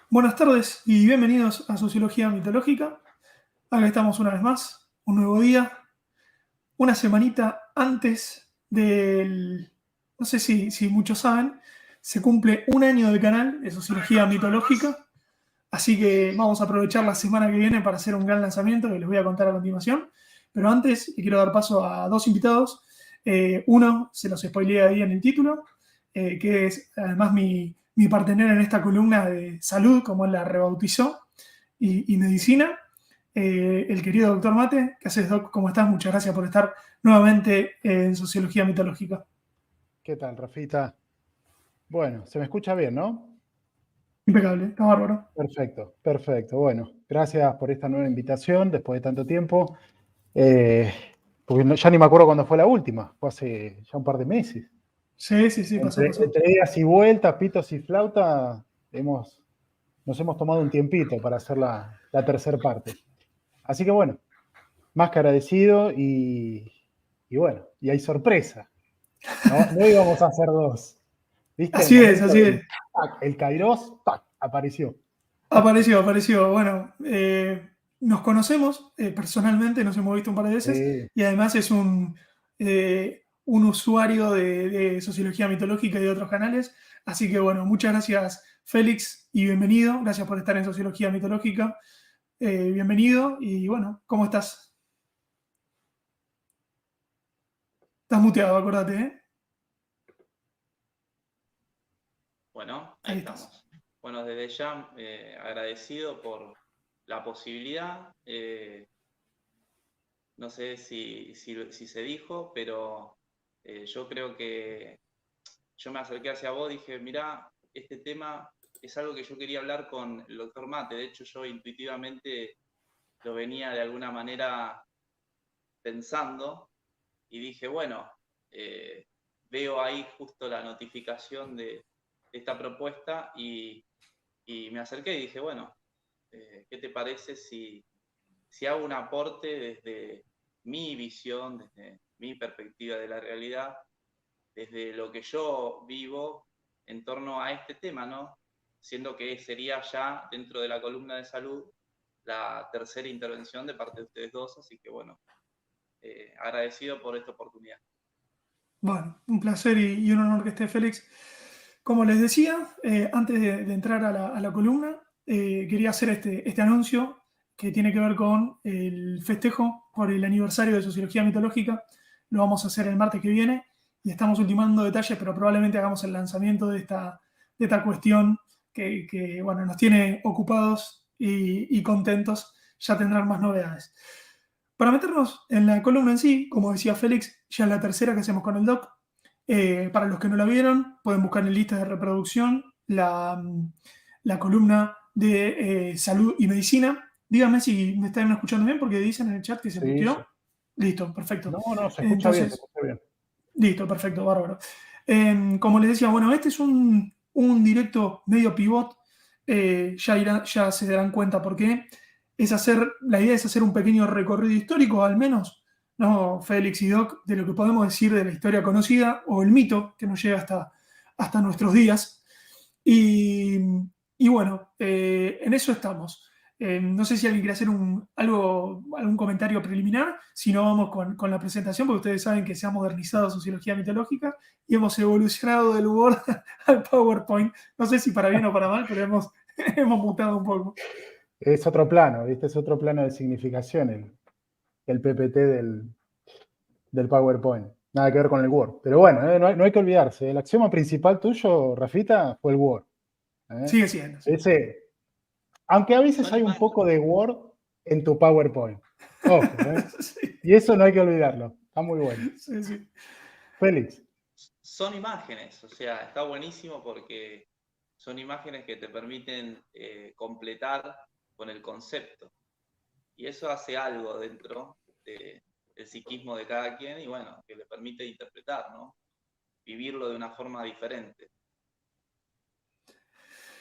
Buenas tardes y bienvenidos a Sociología Mitológica. Acá estamos una vez más, un nuevo día, una semanita antes del, no sé si muchos saben, se cumple un año del canal de Sociología Mitológica, así que vamos a aprovechar la semana que viene para hacer un gran lanzamiento que les voy a contar a continuación. Pero antes le quiero dar paso a dos invitados. Uno, se los spoileé ahí en el título, que es además mi partener en esta columna de salud, como él la rebautizó, y medicina, el querido doctor Mate. ¿Qué haces, Doc? ¿Cómo estás? Muchas gracias por estar nuevamente en Sociología Mitológica. ¿Qué tal, Rafita? Bueno, se me escucha bien, ¿no? Impecable, está bárbaro. Perfecto, perfecto. Bueno, gracias por esta nueva invitación después de tanto tiempo. Eh, Porque ya ni me acuerdo cuándo fue la última, fue hace ya un par de meses. Sí, pasó, pasó. Entre idas y vueltas, pitos y flauta, nos hemos tomado un tiempito para hacer la tercera parte. Así que bueno, más que agradecido y bueno, y hay sorpresa. No íbamos a hacer dos. ¿Viste? El Así es, momento así es. el Kairos, ¡tac! Apareció. Apareció. Bueno, nos conocemos personalmente, nos hemos visto un par de veces Sí. y además es un usuario de Sociología Mitológica y de otros canales. Así que bueno, muchas gracias Félix y bienvenido. Gracias por estar en Sociología Mitológica. Bienvenido y bueno, ¿cómo estás? Estás muteado, acuérdate, ¿eh? Bueno, ahí Ahí estás. estamos. Bueno, desde ya agradecido por la posibilidad. No sé si se dijo, pero yo creo que yo me acerqué hacia vos, dije, mirá, este tema es algo que yo quería hablar con el doctor Mate. De hecho, yo intuitivamente lo venía de alguna manera pensando y dije, bueno, veo ahí justo la notificación de esta propuesta y me acerqué y dije, bueno, ¿qué te parece si hago un aporte desde mi visión, desde mi perspectiva de la realidad, desde lo que yo vivo en torno a este tema, ¿no? Siendo que sería ya dentro de la columna de salud la tercera intervención de parte de ustedes dos, así que bueno, agradecido por esta oportunidad. Bueno, un placer y un honor que esté Félix. Como les decía, antes de entrar a la columna, quería hacer este anuncio que tiene que ver con el festejo por el aniversario de Sociología Mitológica. Lo vamos a hacer el martes que viene y estamos ultimando detalles, pero probablemente hagamos el lanzamiento de esta cuestión que, bueno, nos tiene ocupados y contentos. Ya tendrán más novedades. Para meternos en la columna en sí, como decía Félix, ya es la tercera que hacemos con el doc. Para los que no la vieron, pueden buscar en listas de reproducción la columna de salud y medicina. Díganme si me están escuchando bien, porque dicen en el chat que se Sí, sí. muteó. Listo, perfecto. No, se escucha bien, se Entonces, escucha bien. listo, perfecto, bárbaro. Como les decía, bueno, este es un directo medio pivot. Ya se darán cuenta por qué. La idea es hacer un pequeño recorrido histórico, al menos, ¿no, Félix y Doc, de lo que podemos decir de la historia conocida o el mito que nos llega hasta nuestros días. Y, y bueno, en eso estamos. No sé si alguien quiere hacer algún comentario preliminar, si no vamos con la presentación, porque ustedes saben que se ha modernizado Sociología Mitológica y hemos evolucionado del Word al PowerPoint. No sé si para bien o para mal, pero hemos mutado un poco. Es otro plano, ¿viste? Es otro plano de significación el PPT del PowerPoint. Nada que ver con el Word. Pero bueno, no hay que olvidarse. El axioma principal tuyo, Rafita, fue el Word. ¿eh? Sigue siendo. Sí. Aunque a veces Son hay un imágenes, poco de Word en tu PowerPoint. Ojo, ¿eh? Sí, Y eso no hay que olvidarlo. Está muy bueno. sí. Félix. son imágenes, o sea, está buenísimo porque son imágenes que te permiten completar con el concepto. Y eso hace algo dentro del psiquismo de cada quien y bueno, que le permite interpretar, ¿no? Vivirlo de una forma diferente.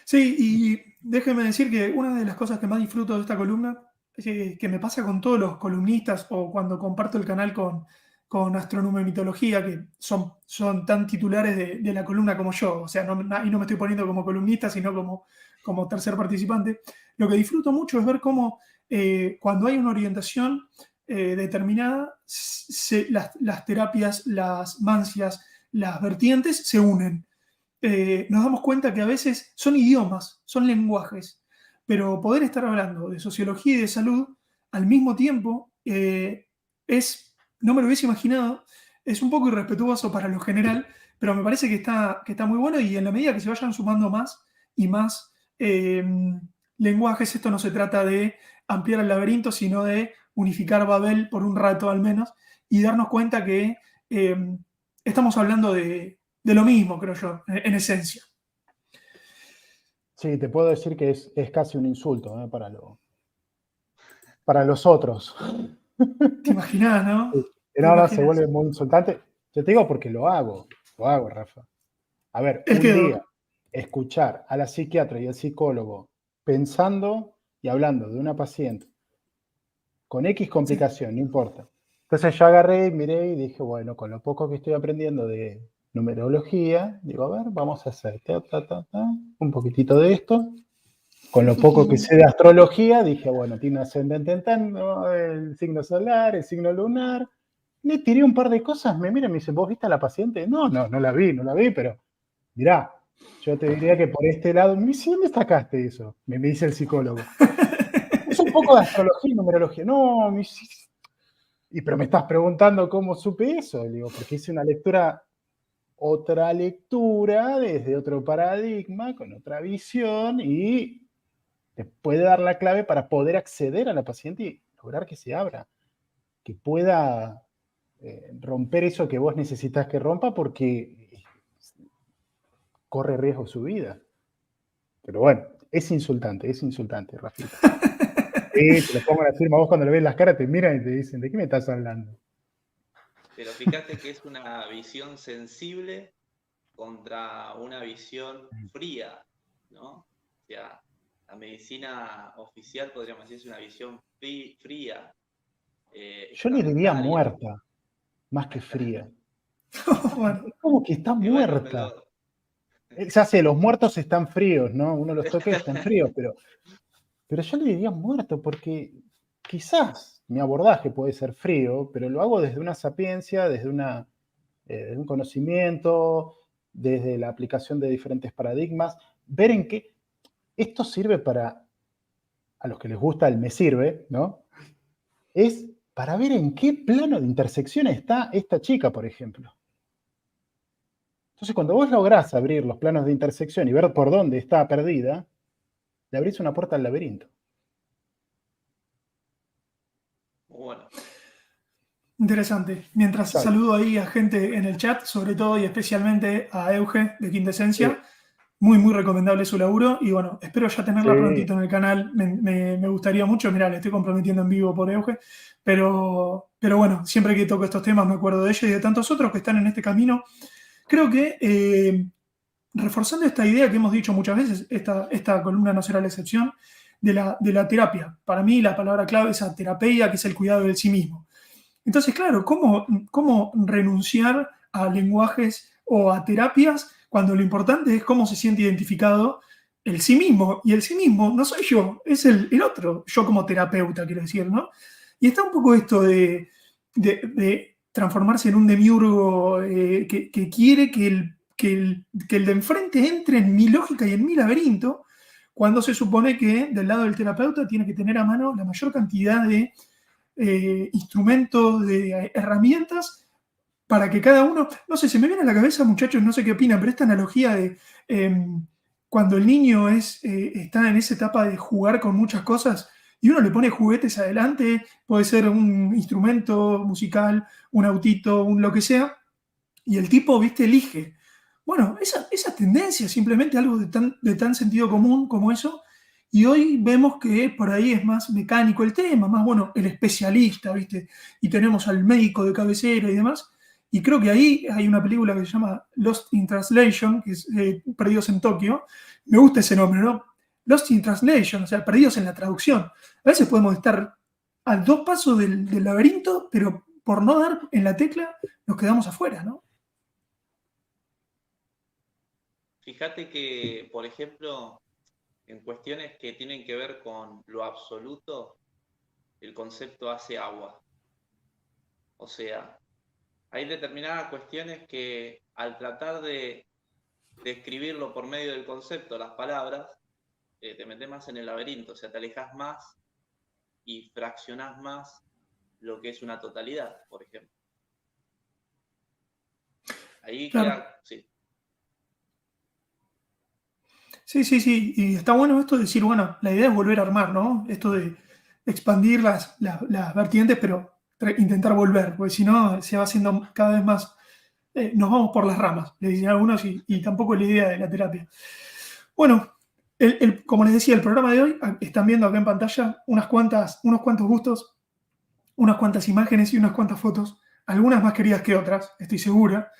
Sí, y déjeme decir que una de las cosas que más disfruto de esta columna, que me pasa con todos los columnistas o cuando comparto el canal con astronomía y mitología, que son tan titulares de la columna como yo. O sea, ahí no me estoy poniendo como columnista, sino como tercer participante. Lo que disfruto mucho es ver cómo cuando hay una orientación determinada, las terapias, las mancias, las vertientes se unen. Nos damos cuenta que a veces son idiomas, son lenguajes, pero poder estar hablando de sociología y de salud al mismo tiempo no me lo hubiese imaginado, es un poco irrespetuoso para lo general, pero me parece que está muy bueno, y en la medida que se vayan sumando más y más lenguajes, esto no se trata de ampliar el laberinto, sino de unificar Babel por un rato al menos, y darnos cuenta que estamos hablando de lo mismo, creo yo, en esencia. Sí, te puedo decir que es casi un insulto para los otros. ¿Te imaginás, no? No, se vuelve muy insultante. Yo te digo porque lo hago, Rafa. A ver, día escuchar a la psiquiatra y al psicólogo pensando y hablando de una paciente con X complicación, sí, no importa. Entonces yo agarré, miré y dije, bueno, con lo poco que estoy aprendiendo de numerología, digo, a ver, vamos a hacer un poquitito de esto. Con lo poco que sé de astrología, dije, bueno, tiene ascendente en tanto, el signo solar, el signo lunar. Le tiré un par de cosas, me mira y me dice, ¿vos viste a la paciente? No la vi, pero mirá, yo te diría que por este lado, me dice, ¿dónde sacaste eso? Me dice el psicólogo. Es un poco de astrología y numerología. No, me dice, pero me estás preguntando cómo supe eso. Le digo, porque hice otra lectura desde otro paradigma, con otra visión, y te puede dar la clave para poder acceder a la paciente y lograr que se abra, que pueda romper eso que vos necesitas que rompa, porque corre riesgo su vida. Pero bueno, es insultante, Rafita. Te lo pongo en la firma, vos cuando le ves las caras te miran y te dicen, ¿de qué me estás hablando? Pero fíjate que es una visión sensible contra una visión fría, ¿no? O sea, la medicina oficial, podríamos decir, es una visión fría. Yo le diría muerta, más que fría. Bueno, es como que está muerta. Bueno, ya sé, los muertos están fríos, ¿no? Uno los toca y están fríos, pero yo le diría muerto, porque quizás mi abordaje puede ser frío, pero lo hago desde una sapiencia, desde un conocimiento, desde la aplicación de diferentes paradigmas, ver en qué esto sirve a los que les gusta el me sirve, ¿no? Es para ver en qué plano de intersección está esta chica, por ejemplo. Entonces, cuando vos lográs abrir los planos de intersección y ver por dónde está perdida, le abrís una puerta al laberinto. Bueno. Interesante. Mientras saludo ahí a gente en el chat, sobre todo y especialmente a Euge de Quintesencia. Sí. Muy, muy recomendable su laburo. Y bueno, espero ya tenerla prontito en el canal. Me gustaría mucho. Mirá, le estoy comprometiendo en vivo por Euge. Pero bueno, siempre que toco estos temas me acuerdo de ella y de tantos otros que están en este camino. Creo que reforzando esta idea que hemos dicho muchas veces, esta columna no será la excepción, de la terapia. Para mí la palabra clave es terapia, que es el cuidado del sí mismo. Entonces, claro, ¿cómo renunciar a lenguajes o a terapias cuando lo importante es cómo se siente identificado el sí mismo? Y el sí mismo no soy yo, es el otro, yo como terapeuta, quiero decir, ¿no? Y está un poco esto de transformarse en un demiurgo que quiere que el de enfrente entre en mi lógica y en mi laberinto, cuando se supone que del lado del terapeuta tiene que tener a mano la mayor cantidad de instrumentos, de herramientas para que cada uno, no sé, se me viene a la cabeza, muchachos, no sé qué opinan, pero esta analogía de cuando el niño está en esa etapa de jugar con muchas cosas y uno le pone juguetes adelante, puede ser un instrumento musical, un autito, un lo que sea, y el tipo, viste, elige. Bueno, esa tendencia, simplemente algo de tan sentido común como eso. Y hoy vemos que por ahí es más mecánico el tema, más, bueno, el especialista, ¿viste? Y tenemos al médico de cabecera y demás. Y creo que ahí hay una película que se llama Lost in Translation, que es Perdidos en Tokio. Me gusta ese nombre, ¿no? Lost in Translation, o sea, perdidos en la traducción. A veces podemos estar a 2 pasos del laberinto, pero por no dar en la tecla nos quedamos afuera, ¿no? Fíjate que, por ejemplo, en cuestiones que tienen que ver con lo absoluto, el concepto hace agua. O sea, hay determinadas cuestiones que al tratar de describirlo por medio del concepto, las palabras, te metes más en el laberinto, o sea, te alejas más y fraccionás más lo que es una totalidad, por ejemplo. Ahí Claro. queda, sí. Sí, y está bueno esto de decir, bueno, la idea es volver a armar, ¿no? Esto de expandir las vertientes, pero intentar volver, porque si no se va haciendo cada vez más, nos vamos por las ramas, le dicen algunos, y tampoco es la idea de la terapia. Bueno, como les decía, el programa de hoy, están viendo acá en pantalla unos cuantos gustos, unas cuantas imágenes y unas cuantas fotos, algunas más queridas que otras, estoy segura,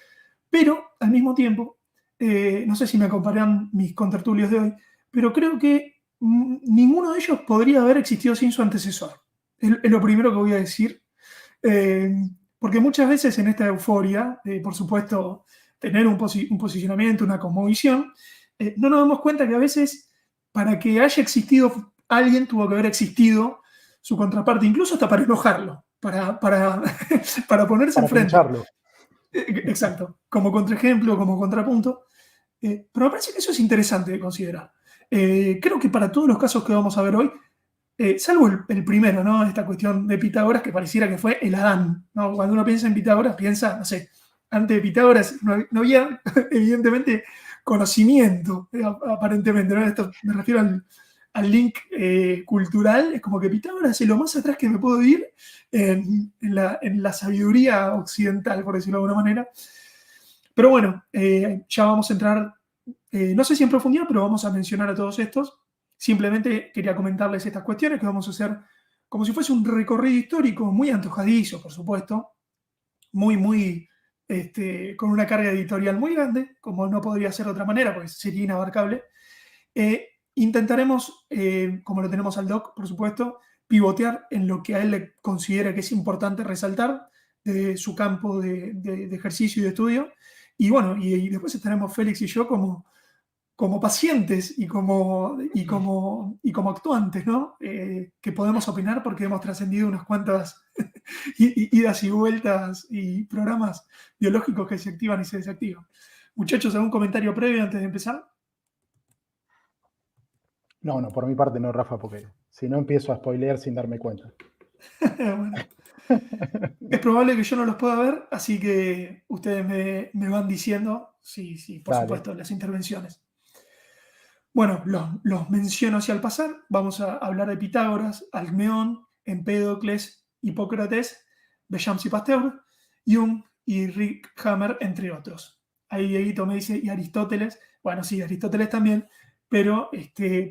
pero al mismo tiempo, no sé si me acompañan mis contertulios de hoy, pero creo que ninguno de ellos podría haber existido sin su antecesor. Es lo primero que voy a decir, porque muchas veces en esta euforia, por supuesto, tener un posicionamiento, una cosmovisión, no nos damos cuenta que a veces para que haya existido alguien tuvo que haber existido su contraparte, incluso hasta para enojarlo, para ponerse Para enfrente. pincharlo. Exacto, como contraejemplo, como contrapunto. Pero me parece que eso es interesante de considerar. Creo que para todos los casos que vamos a ver hoy, salvo el primero, ¿no? Esta cuestión de Pitágoras, que pareciera que fue el Adán, ¿no? Cuando uno piensa en Pitágoras, piensa, no sé, antes de Pitágoras no había, evidentemente, conocimiento, aparentemente, ¿no? Esto me refiero al link cultural, es como que Pitágoras es lo más atrás que me puedo ir en la sabiduría occidental, por decirlo de alguna manera. Pero bueno, ya vamos a entrar, no sé si en profundidad, pero vamos a mencionar a todos estos. Simplemente quería comentarles estas cuestiones que vamos a hacer como si fuese un recorrido histórico muy antojadizo, por supuesto, muy, con una carga editorial muy grande, como no podría ser de otra manera, porque sería inabarcable. Intentaremos, como lo tenemos al doc, por supuesto, pivotear en lo que a él le considera que es importante resaltar de su campo de ejercicio y de estudio. Y bueno, y después estaremos Félix y yo como pacientes y como actuantes, ¿no? Que podemos opinar porque hemos trascendido unas cuantas idas y vueltas y programas biológicos que se activan y se desactivan. Muchachos, ¿algún comentario previo antes de empezar? No, por mi parte no, Rafa, porque si no empiezo a spoilear sin darme cuenta. Bueno, es probable que yo no los pueda ver, así que ustedes me van diciendo, sí, por Dale. supuesto, las intervenciones. Bueno, los menciono así al pasar. Vamos a hablar de Pitágoras, Alcmeón, Empédocles, Hipócrates, Béchamp y Pasteur, Jung y Rick Hammer, entre otros. Ahí Dieguito me dice, y Aristóteles. Bueno, sí, Aristóteles también, pero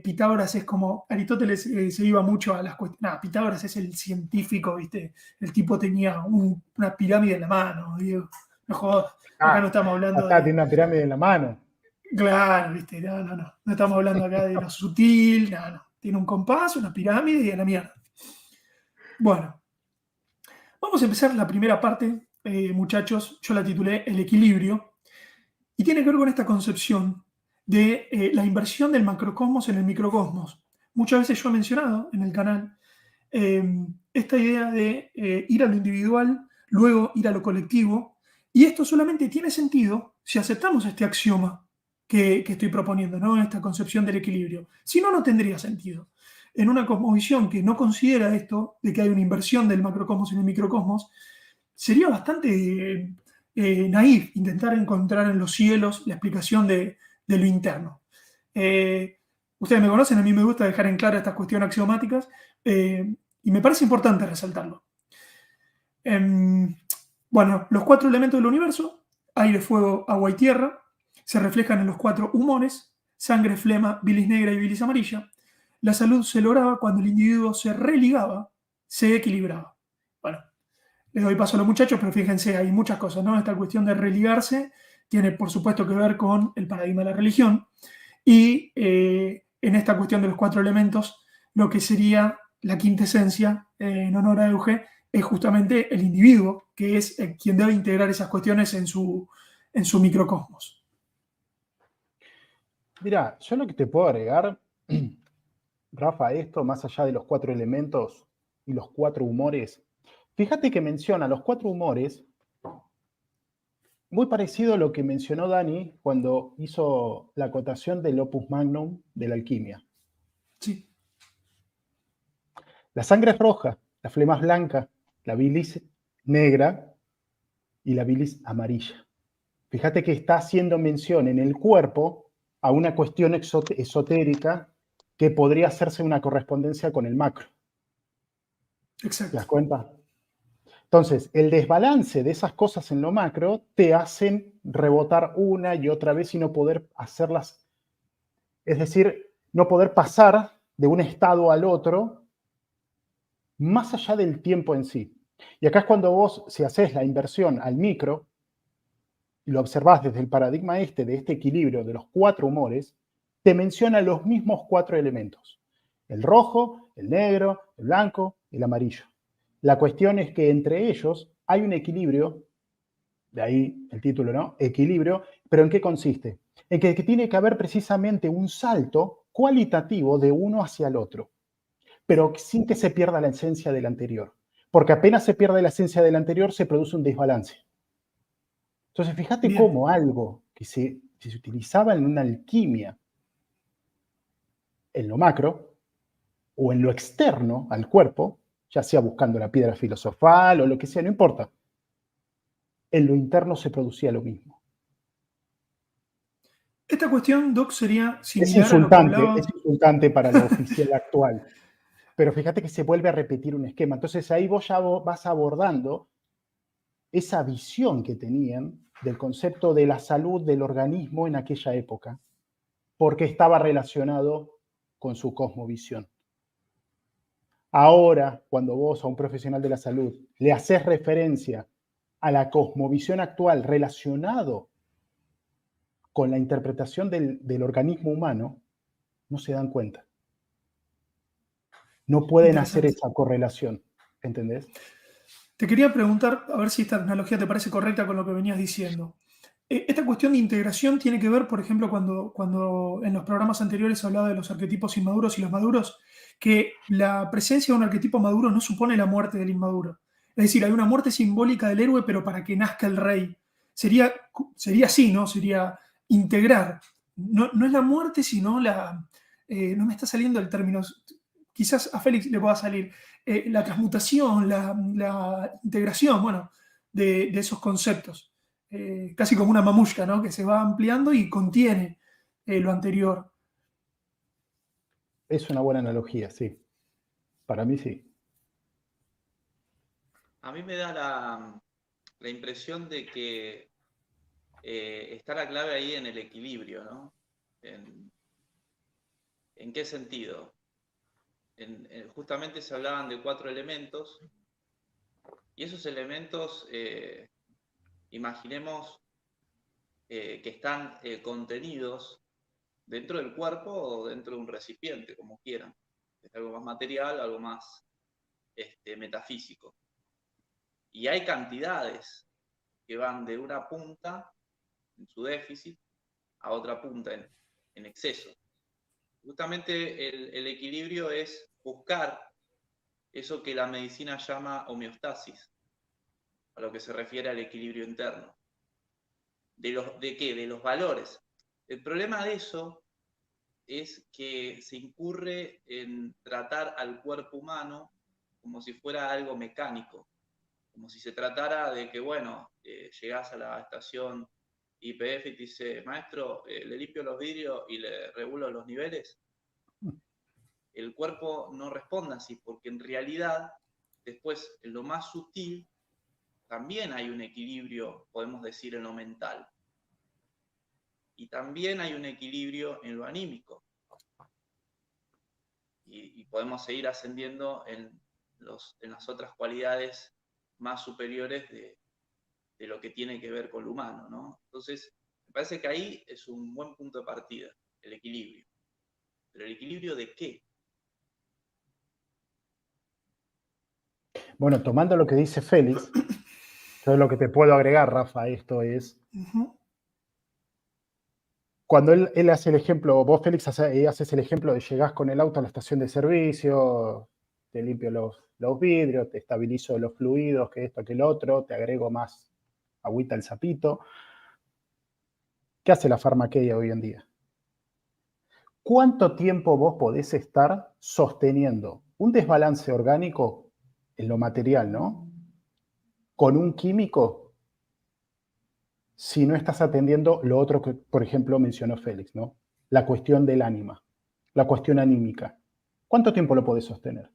Pitágoras es como, Aristóteles se iba mucho a las cuestiones. Pitágoras es el científico, ¿viste? El tipo tenía una pirámide en la mano, digo. No jodas, acá no estamos hablando acá tiene una pirámide en la mano. Claro, ¿viste? No estamos hablando acá de lo sutil, no. Tiene un compás, una pirámide y a la mierda. Bueno, vamos a empezar la primera parte, muchachos. Yo la titulé El equilibrio. Y tiene que ver con esta concepción de la inversión del macrocosmos en el microcosmos. Muchas veces yo he mencionado en el canal esta idea de ir a lo individual, luego ir a lo colectivo. Y esto solamente tiene sentido si aceptamos este axioma que estoy proponiendo, ¿no? Esta concepción del equilibrio. Si no, no tendría sentido. En una cosmovisión que no considera esto, de que hay una inversión del macrocosmos en el microcosmos, sería bastante naif intentar encontrar en los cielos la explicación de lo interno. Ustedes me conocen, a mí me gusta dejar en claro estas cuestiones axiomáticas y me parece importante resaltarlo. Bueno, los 4 elementos del universo, aire, fuego, agua y tierra, se reflejan en los 4 humores, sangre, flema, bilis negra y bilis amarilla. La salud se lograba cuando el individuo se religaba, se equilibraba. Bueno, les doy paso a los muchachos, pero fíjense, hay muchas cosas, ¿no? Esta cuestión de religarse tiene, por supuesto, que ver con el paradigma de la religión y en esta cuestión de los 4 elementos, lo que sería la quinta esencia, en honor a Euge, es justamente el individuo, que es quien debe integrar esas cuestiones en su microcosmos. Mira, yo lo que te puedo agregar, Rafa, esto, más allá de los 4 elementos y los 4 humores, fíjate que menciona los 4 humores, muy parecido a lo que mencionó Dani cuando hizo la acotación del opus magnum de la alquimia. Sí. La sangre es roja, la flema es blanca, la bilis negra y la bilis amarilla. Fíjate que está haciendo mención en el cuerpo a una cuestión esotérica que podría hacerse una correspondencia con el macro. ¿Te Exacto. das cuenta? Entonces, el desbalance de esas cosas en lo macro te hacen rebotar una y otra vez y no poder hacerlas, es decir, no poder pasar de un estado al otro más allá del tiempo en sí. Y acá es cuando vos, si haces la inversión al micro, y lo observás desde el paradigma de este equilibrio de los 4 humores, te menciona los mismos 4 elementos. El rojo, el negro, el blanco, el amarillo. La cuestión es que entre ellos hay un equilibrio, de ahí el título, ¿no? Equilibrio, pero ¿en qué consiste? En que tiene que haber precisamente un salto cualitativo de uno hacia el otro, pero sin que se pierda la esencia del anterior. Porque apenas se pierde la esencia del anterior, se produce un desbalance. Entonces, fíjate Bien. cómo algo que se utilizaba en una alquimia, en lo macro, o en lo externo al cuerpo, ya sea buscando la piedra filosofal o lo que sea, no importa, en lo interno se producía lo mismo. Esta cuestión, Doc, sería similar a lo que Es hablaba. insultante para lo oficial actual, pero fíjate que se vuelve a repetir un esquema. Entonces ahí vos ya vas abordando esa visión que tenían del concepto de la salud del organismo en aquella época, porque estaba relacionado con su cosmovisión. Ahora, cuando vos a un profesional de la salud le haces referencia a la cosmovisión actual relacionado con la interpretación del organismo humano, no se dan cuenta. No pueden hacer Interesante. esa correlación, ¿entendés? Te quería preguntar, a ver si esta analogía te parece correcta con lo que venías diciendo. Esta cuestión de integración tiene que ver, por ejemplo, cuando en los programas anteriores se hablaba de los arquetipos inmaduros y los maduros, que la presencia de un arquetipo maduro no supone la muerte del inmaduro. Es decir, hay una muerte simbólica del héroe, pero para que nazca el rey. Sería así, ¿no? Sería integrar. No, no es la muerte, sino la... no me está saliendo el término. Quizás a Félix le pueda salir. La transmutación, la integración, bueno, de esos conceptos. Casi como una mamushka, ¿no? Que se va ampliando y contiene lo anterior. Es una buena analogía, sí. Para mí sí. A mí me da la impresión de que está la clave ahí en el equilibrio, ¿no? ¿En qué sentido? Justamente se hablaban de 4 elementos y esos elementos, imaginemos que están contenidos dentro del cuerpo o dentro de un recipiente, como quieran. Es algo más material, algo más metafísico. Y hay cantidades que van de una punta en su déficit a otra punta en exceso. Justamente el equilibrio es buscar eso que la medicina llama homeostasis, a lo que se refiere al equilibrio interno. ¿De qué? De los valores. El problema de eso es que se incurre en tratar al cuerpo humano como si fuera algo mecánico, como si se tratara de que, bueno, llegás a la estación YPF y te dice, maestro, le limpio los vidrios y le regulo los niveles. El cuerpo no responde así, porque en realidad, después, en lo más sutil, también hay un equilibrio, podemos decir, en lo mental. Y también hay un equilibrio en lo anímico. Y podemos seguir ascendiendo en las otras cualidades más superiores de lo que tiene que ver con lo humano, ¿no? Entonces, me parece que ahí es un buen punto de partida, el equilibrio. ¿Pero el equilibrio de qué? Bueno, tomando lo que dice Félix, yo lo que te puedo agregar, Rafa, a esto es, cuando él hace el ejemplo, vos Félix haces el ejemplo de llegás con el auto a la estación de servicio, te limpio los vidrios, te estabilizo los fluidos, que esto, que el otro, te agrego más agüita al sapito. ¿Qué hace la farmaqueia hoy en día? ¿Cuánto tiempo vos podés estar sosteniendo un desbalance orgánico en lo material, ¿no? Con un químico, si no estás atendiendo lo otro que, por ejemplo, mencionó Félix, ¿no? La cuestión del ánima, la cuestión anímica. ¿Cuánto tiempo lo podés sostener?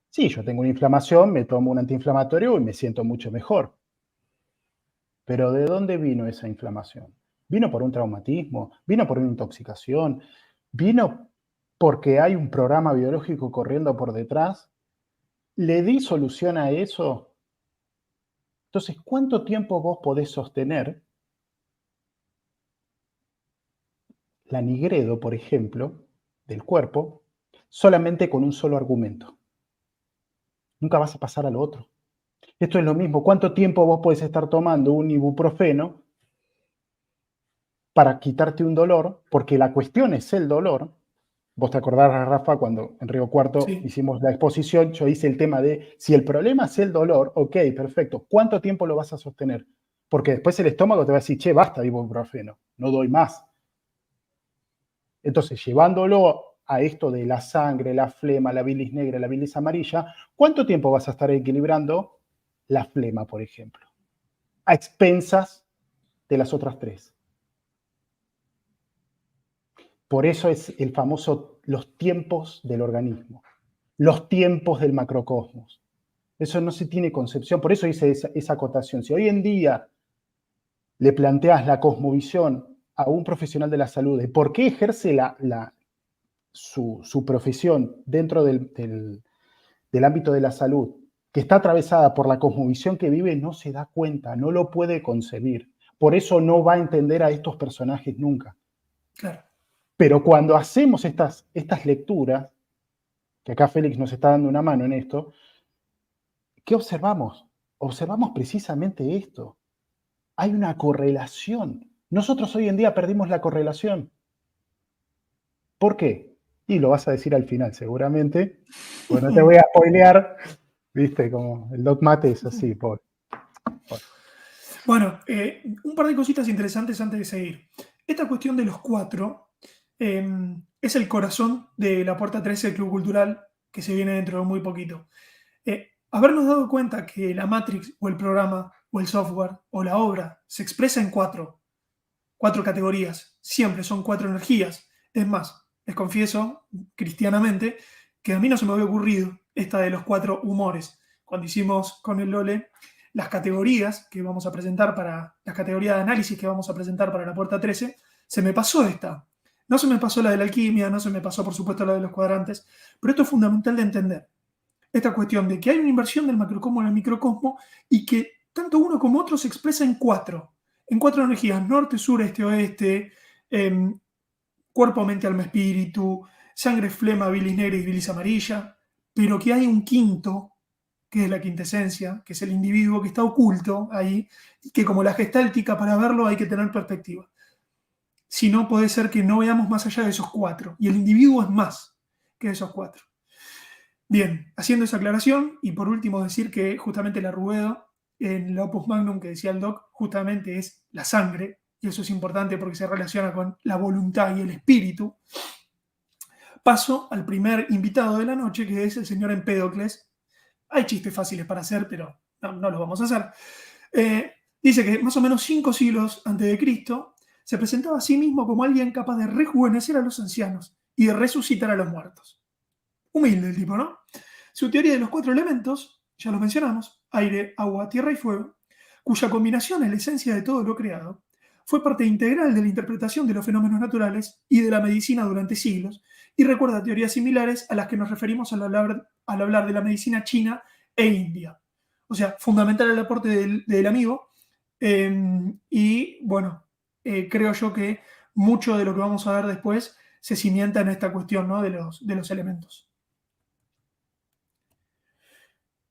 Sí, yo tengo una inflamación, me tomo un antiinflamatorio y me siento mucho mejor. Pero ¿de dónde vino esa inflamación? ¿Vino por un traumatismo? ¿Vino por una intoxicación? ¿Vino porque hay un programa biológico corriendo por detrás? ¿Le di solución a eso? Entonces, ¿cuánto tiempo vos podés sostener la nigredo, por ejemplo, del cuerpo, solamente con un solo argumento? Nunca vas a pasar a lo otro. Esto es lo mismo. ¿Cuánto tiempo vos podés estar tomando un ibuprofeno para quitarte un dolor? Porque la cuestión es el dolor. Vos te acordarás, Rafa, cuando en Río Cuarto hicimos la exposición, yo hice el tema de si el problema es el dolor, ok, perfecto. ¿Cuánto tiempo lo vas a sostener? Porque después el estómago te va a decir, che, basta de ibuprofeno, no doy más. Entonces, llevándolo a esto de la sangre, la flema, la bilis negra, la bilis amarilla, ¿cuánto tiempo vas a estar equilibrando la flema, por ejemplo? A expensas de las otras tres. Por eso es el famoso los tiempos del organismo, los tiempos del macrocosmos. Eso no se tiene concepción, por eso hice esa acotación. Si hoy en día le planteas la cosmovisión a un profesional de la salud de por qué ejerce su profesión dentro del ámbito de la salud, que está atravesada por la cosmovisión que vive, no se da cuenta, no lo puede concebir. Por eso no va a entender a estos personajes nunca. Claro. Pero cuando hacemos estas lecturas, que acá Félix nos está dando una mano en esto, ¿qué observamos? Observamos precisamente esto. Hay una correlación. Nosotros hoy en día perdimos la correlación. ¿Por qué? Y lo vas a decir al final, seguramente. Bueno, no te voy a spoilear. Viste, como el Doc Mate es así, pobre. Bueno, un par de cositas interesantes antes de seguir. Esta cuestión de los 4 es el corazón de la Puerta 13 del Club Cultural que se viene dentro de muy poquito. Habernos dado cuenta que la Matrix o el programa o el software o la obra se expresa en 4 categorías. Siempre son 4 energías. Es más, les confieso cristianamente que a mí no se me había ocurrido esta de los 4 humores. Cuando hicimos con el Lole las categorías que vamos a presentar para la categoría de análisis que vamos a presentar para la Puerta 13, se me pasó esta. No se me pasó la de la alquimia, no se me pasó por supuesto la de los cuadrantes, pero esto es fundamental de entender. Esta cuestión de que hay una inversión del macrocosmo en el microcosmo y que tanto uno como otro se expresa en 4 energías: norte, sur, este, oeste, cuerpo, mente, alma, espíritu, sangre, flema, bilis negra y bilis amarilla, pero que hay un quinto, que es la quintesencia, que es el individuo que está oculto ahí, y que como la gestáltica, para verlo hay que tener perspectiva. Si no, puede ser que no veamos más allá de esos 4, y el individuo es más que esos 4. Bien, haciendo esa aclaración, y por último decir que justamente la Ruedo, en la Opus Magnum que decía el Doc, justamente es la sangre, y eso es importante porque se relaciona con la voluntad y el espíritu. Paso al primer invitado de la noche, que es el señor Empédocles. Hay chistes fáciles para hacer, pero no los vamos a hacer. Dice que más o menos 5 siglos antes de Cristo se presentaba a sí mismo como alguien capaz de rejuvenecer a los ancianos y de resucitar a los muertos. Humilde el tipo, ¿no? Su teoría de los 4 elementos, ya los mencionamos, aire, agua, tierra y fuego, cuya combinación es la esencia de todo lo creado, fue parte integral de la interpretación de los fenómenos naturales y de la medicina durante siglos, y recuerda teorías similares a las que nos referimos al hablar de la medicina china e india. O sea, fundamental el aporte del amigo, y bueno, creo yo que mucho de lo que vamos a ver después se cimienta en esta cuestión, ¿no?, de los elementos.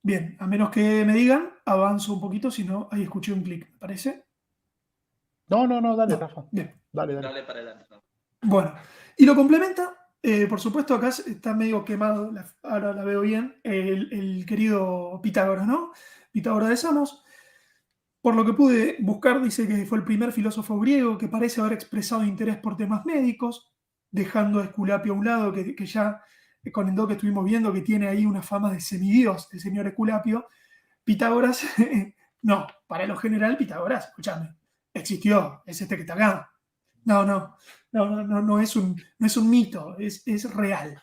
Bien, a menos que me digan, avanzo un poquito, si no, ahí escuché un clic, ¿me parece? No, no, no, dale, No, Rafa. bien. Dale, dale. Dale para adelante. ¿No? Bueno, y lo complementa, por supuesto, acá está medio quemado, ahora la veo bien, el querido Pitágoras, ¿no? Pitágoras de Samos. Por lo que pude buscar, dice que fue el primer filósofo griego que parece haber expresado interés por temas médicos, dejando a Esculapio a un lado, que ya con el doc que estuvimos viendo, que tiene ahí una fama de semidios, el señor Esculapio. Pitágoras, no, para lo general, Pitágoras, escúchame, existió, es este que está acá. No, no, no no es un mito, es real.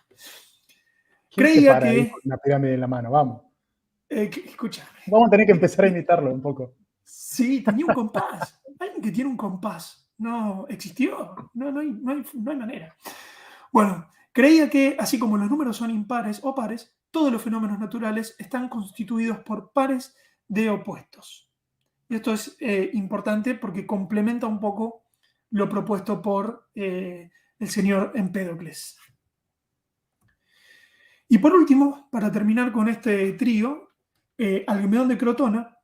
¿Quién se Creía para ahí con que, una pirámide en la mano? Vamos. escúchame, Vamos a tener que empezar a eh, imitarlo un poco. sí, tenía un compás. Alguien que tiene un compás. No existió. No hay manera. Bueno, creía que, así como los números son impares o pares, todos los fenómenos naturales están constituidos por pares de opuestos. Y esto es importante porque complementa un poco lo propuesto por el señor Empédocles. Y por último, para terminar con este trío, Alcmedón de Crotona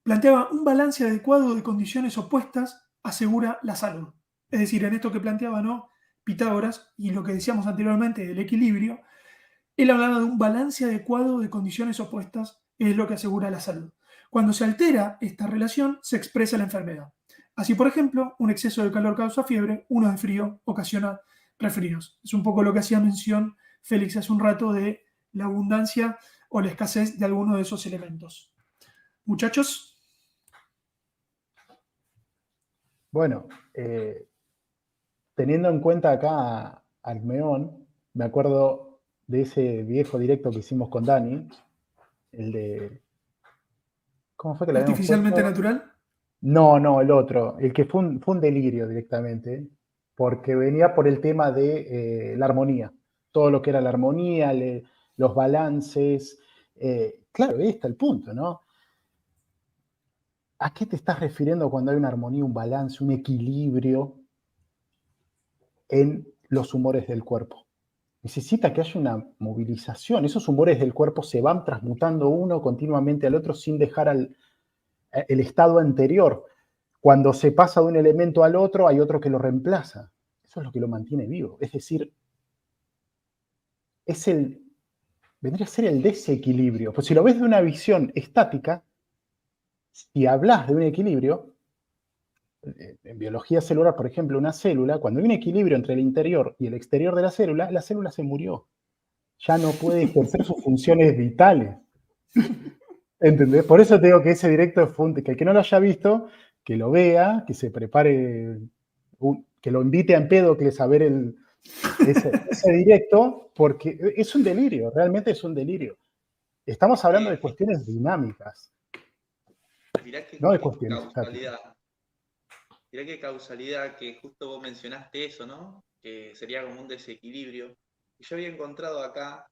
planteaba un balance adecuado de condiciones opuestas asegura la salud. Es decir, en esto que planteaba, ¿no?, Pitágoras y lo que decíamos anteriormente del equilibrio, él hablaba de un balance adecuado de condiciones opuestas es lo que asegura la salud. Cuando se altera esta relación, se expresa la enfermedad. Así, por ejemplo, un exceso de calor causa fiebre, uno de frío ocasiona resfríos. Es un poco lo que hacía mención Félix hace un rato de la abundancia o la escasez de alguno de esos elementos. Muchachos, Bueno, teniendo en cuenta acá a Alcmeón, me acuerdo de ese viejo directo que hicimos con Dani, el de... ¿Cómo fue que le habíamos artificialmente puesto? natural. No, no, el otro, el que fue un delirio directamente, porque venía por el tema de la armonía, todo lo que era la armonía, los balances. Claro, ahí está el punto, ¿no? ¿A qué te estás refiriendo cuando hay una armonía, un balance, un equilibrio en los humores del cuerpo? Necesita que haya una movilización. Esos humores del cuerpo se van transmutando uno continuamente al otro sin dejar el estado anterior. Cuando se pasa de un elemento al otro, hay otro que lo reemplaza. Eso es lo que lo mantiene vivo. Es decir, vendría a ser el desequilibrio. Pues si lo ves de una visión estática, si hablas de un equilibrio, en biología celular, por ejemplo, una célula, cuando hay un equilibrio entre el interior y el exterior de la célula se murió. Ya no puede ejercer sus funciones vitales. ¿Entendés? Por eso te digo que ese directo es que el que no lo haya visto, que lo vea, que se prepare, que lo invite a Empédocles a ver ese directo, porque es un delirio, realmente es un delirio. Estamos hablando de cuestiones dinámicas, Mirá qué, no de qué cuestiones estáticas. causalidad. Mirá qué causalidad que justo vos mencionaste eso, ¿no? Que sería como un desequilibrio. Y yo había encontrado acá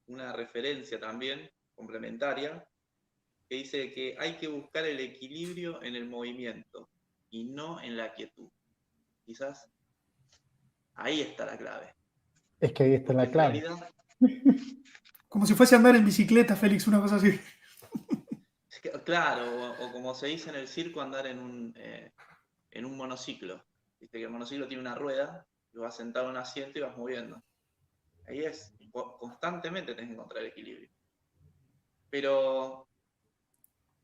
una referencia también complementaria que dice que hay que buscar el equilibrio en el movimiento y no en la quietud. Quizás ahí está la clave. Es que ahí está Porque la en clave. realidad, Como si fuese a andar en bicicleta, Félix, una cosa así. claro, o como se dice en el circo, andar en un monociclo. Viste que el monociclo tiene una rueda, lo vas sentado en un asiento y vas moviendo. Ahí es, constantemente tenés que encontrar el equilibrio. Pero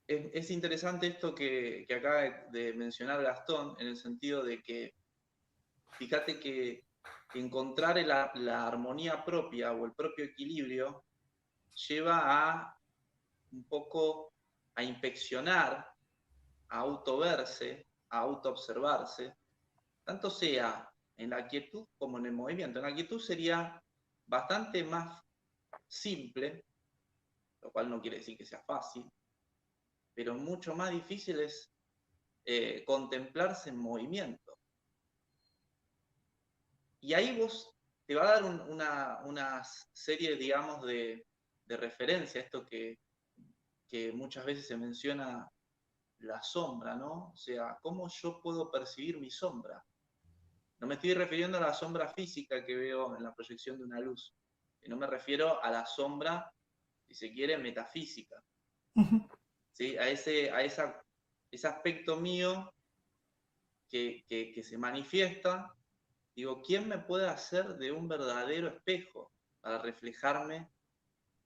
es interesante esto que acaba de mencionar Gastón, en el sentido de que, fíjate que encontrar la armonía propia o el propio equilibrio lleva a un poco a inspeccionar, a autoverse, a autoobservarse, tanto sea en la quietud como en el movimiento. En la quietud sería bastante más simple, lo cual no quiere decir que sea fácil, pero mucho más difícil es contemplarse en movimiento. Y ahí vos te va a dar una serie, digamos, de referencia, esto que muchas veces se menciona la sombra, ¿no? O sea, ¿cómo yo puedo percibir mi sombra? No me estoy refiriendo a la sombra física que veo en la proyección de una luz, sino me refiero a la sombra si se quiere, metafísica. Ujú. ¿Sí? A ese aspecto mío que se manifiesta, digo, ¿quién me puede hacer de un verdadero espejo para reflejarme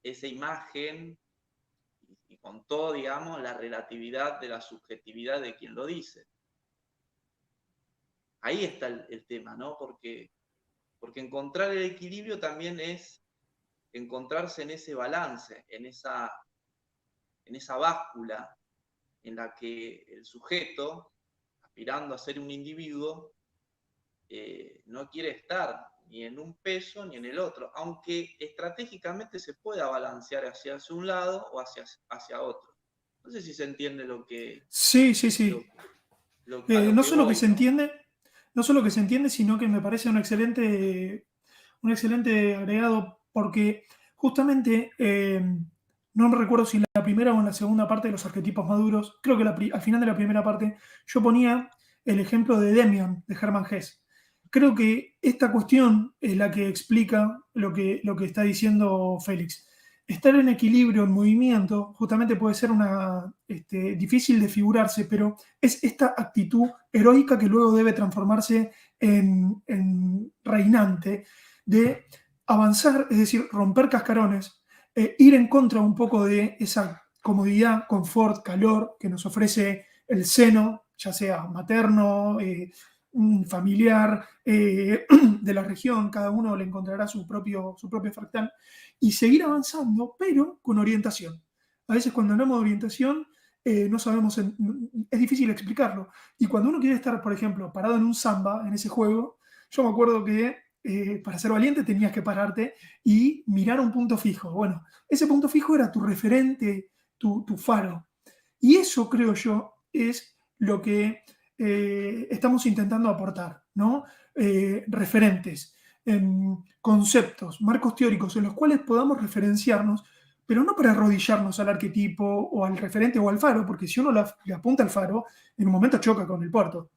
esa imagen y con todo, digamos, la relatividad de la subjetividad de quien lo dice? Ahí está el tema, ¿no? Porque encontrar el equilibrio también es encontrarse en ese balance, en esa báscula en la que el sujeto, aspirando a ser un individuo, no quiere estar ni en un peso ni en el otro, aunque estratégicamente se pueda balancear hacia un lado o hacia otro. No sé si se entiende lo que, Sí, sí, sí. a lo No que solo que voy, se ¿no? entiende, no solo que se entiende, sino que me parece un excelente agregado, porque justamente, no me recuerdo si en la primera o en la segunda parte de los arquetipos maduros, creo que al final de la primera parte, yo ponía el ejemplo de Demian, de Hermann Hesse. Creo que esta cuestión es la que explica lo que está diciendo Félix. Estar en equilibrio, en movimiento, justamente puede ser difícil de figurarse, pero es esta actitud heroica que luego debe transformarse en reinante, de avanzar, es decir, romper cascarones, ir en contra un poco de esa comodidad, confort, calor que nos ofrece el seno, ya sea materno, familiar, de la región, cada uno le encontrará su propio fractal, y seguir avanzando, pero con orientación. A veces cuando hablamos de orientación, no sabemos, es difícil explicarlo. Y cuando uno quiere estar, por ejemplo, parado en un samba, en ese juego, yo me acuerdo que para ser valiente tenías que pararte y mirar un punto fijo. Bueno, ese punto fijo era tu referente, tu faro. Y eso, creo yo, es lo que estamos intentando aportar, ¿no? Referentes, conceptos, marcos teóricos en los cuales podamos referenciarnos, pero no para arrodillarnos al arquetipo o al referente o al faro, porque si uno le apunta al faro, en un momento choca con el puerto.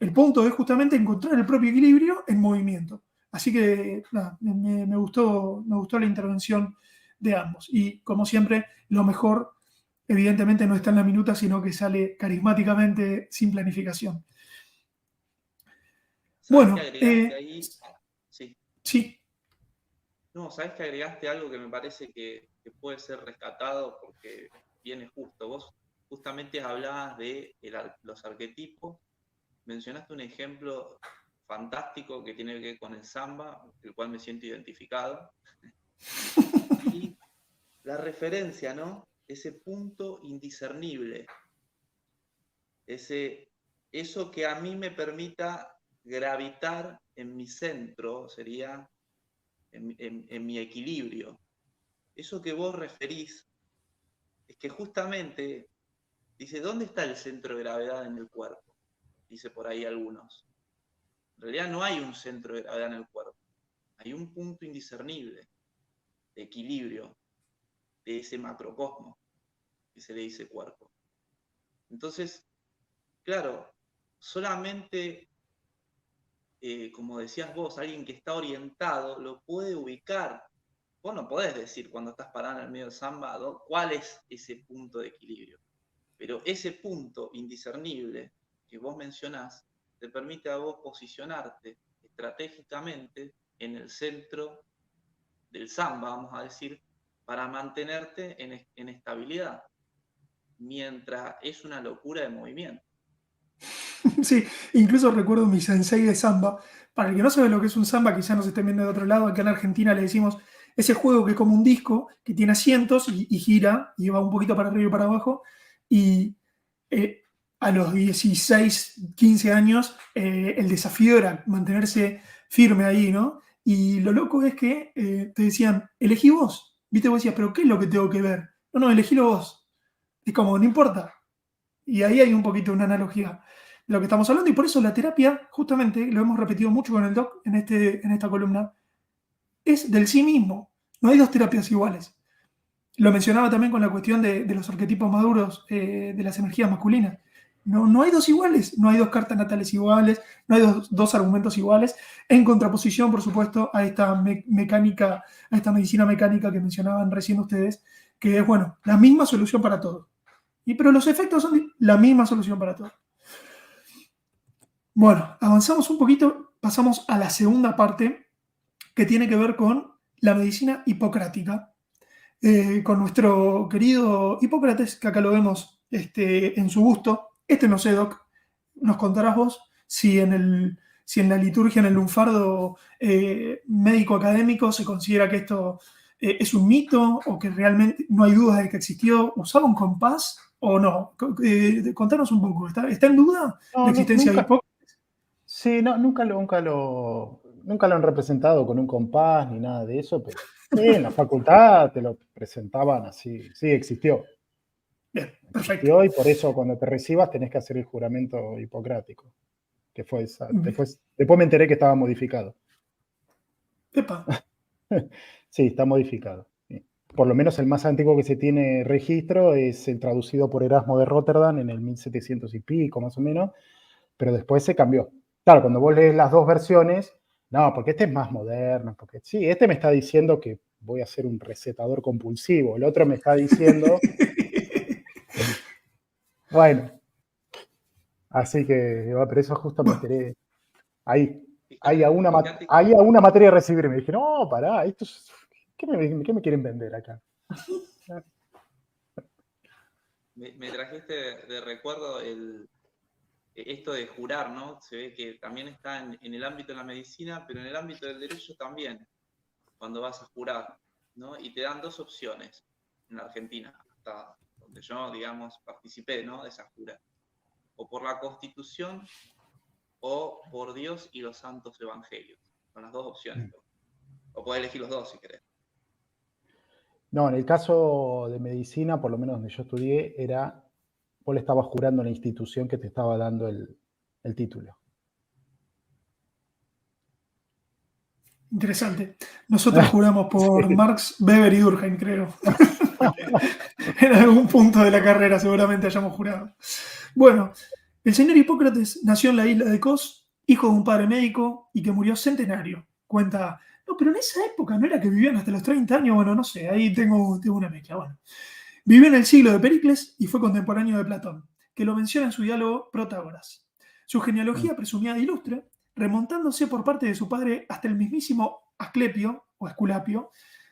El punto es justamente encontrar el propio equilibrio en movimiento. Así que nada, me gustó la intervención de ambos. Y como siempre, lo mejor evidentemente no está en la minuta, sino que sale carismáticamente sin planificación. ¿Sabés que Bueno, agregaste ahí? Sí. sí. No, ¿sabés que agregaste algo que me parece que puede ser rescatado porque viene justo? Vos justamente hablabas de los arquetipos, mencionaste un ejemplo fantástico que tiene que ver con el samba, el cual me siento identificado, y la referencia, ¿no? Ese punto indiscernible, eso que a mí me permita gravitar en mi centro, sería en mi equilibrio. Eso que vos referís es que justamente dice, ¿dónde está el centro de gravedad en el cuerpo? Dice por ahí algunos. En realidad no hay un centro de gravedad en el cuerpo. Hay un punto indiscernible de equilibrio de ese macrocosmos que se le dice cuerpo. Entonces, claro, solamente, como decías vos, alguien que está orientado lo puede ubicar. Vos no podés decir cuando estás parado en el medio del samba cuál es ese punto de equilibrio. Pero ese punto indiscernible que vos mencionás te permite a vos posicionarte estratégicamente en el centro del samba, vamos a decir, para mantenerte en estabilidad, mientras es una locura de movimiento. Sí, incluso recuerdo mi sensei de samba. Para el que no sabe lo que es un samba, quizá nos estén viendo de otro lado, acá en Argentina le decimos ese juego que es como un disco, que tiene asientos y gira, y va un poquito para arriba y para abajo, y a los 16, 15 años, el desafío era mantenerse firme ahí, ¿no? Y lo loco es que te decían, elegí vos. ¿Viste? Vos decías, pero ¿qué es lo que tengo que ver? No, elegílo vos. Es como, no importa. Y ahí hay un poquito una analogía de lo que estamos hablando, y por eso la terapia, justamente, lo hemos repetido mucho con el doc en esta columna, es del sí mismo. No hay dos terapias iguales. Lo mencionaba también con la cuestión de los arquetipos maduros, de las energías masculinas. No hay dos iguales, no hay dos cartas natales iguales, no hay dos argumentos iguales, en contraposición, por supuesto, a esta mecánica, a esta medicina mecánica que mencionaban recién ustedes, que es, bueno, la misma solución para todo. Pero los efectos son la misma solución para todo. Bueno, avanzamos un poquito, pasamos a la segunda parte, que tiene que ver con la medicina hipocrática. Con nuestro querido Hipócrates, que acá lo vemos en su busto. No sé, Doc, nos contarás vos si en la liturgia, en el lunfardo médico académico, se considera que esto es un mito o que realmente no hay dudas de que existió. ¿Usaba un compás o no? Contanos un poco. ¿Está en duda la No, existencia de nunca, Hipócrates? sí, no, nunca lo han representado con un compás ni nada de eso, pero sí, en la facultad te lo presentaban así. Sí, existió. Bien, perfecto. Existió y por eso cuando te recibas tenés que hacer el juramento hipocrático, que fue esa. Bien. Después me enteré que estaba modificado. Epa. Sí, está modificado. Sí. Por lo menos el más antiguo que se tiene registro es el traducido por Erasmo de Rotterdam en el 1700 y pico, más o menos, pero después se cambió. Claro, cuando vos lees las dos versiones, no, porque este es más moderno, porque sí, este me está diciendo que voy a ser un recetador compulsivo, el otro me está diciendo, bueno, así que, pero eso justo me Bueno, enteré ahí. Fíjate, fíjate Ahí a una materia de recibir, me dije, no, pará, ¿qué me quieren vender acá? me trajiste de recuerdo esto de jurar, ¿no? Se ve que también está en el ámbito de la medicina, pero en el ámbito del derecho también, cuando vas a jurar, ¿no? Y te dan dos opciones en la Argentina, hasta donde yo, digamos, participé, ¿no? De esa jura. O por la Constitución o por Dios y los santos evangelios. Son las dos opciones. O podés elegir los dos si querés. No, en el caso de medicina, por lo menos donde yo estudié, vos le estabas jurando a la institución que te estaba dando el título. interesante. Nosotros juramos por Sí. Marx, Weber y Durkheim, creo. En algún punto de la carrera seguramente hayamos jurado. Bueno, el señor Hipócrates nació en la isla de Kos, hijo de un padre médico y que murió centenario. Cuenta, no, pero en esa época no era que vivían hasta los 30 años, bueno, no sé, ahí tengo una mezcla. Bueno, vivió en el siglo de Pericles y fue contemporáneo de Platón, que lo menciona en su diálogo Protágoras. Su genealogía presumía de ilustre, remontándose por parte de su padre hasta el mismísimo Asclepio o Esculapio,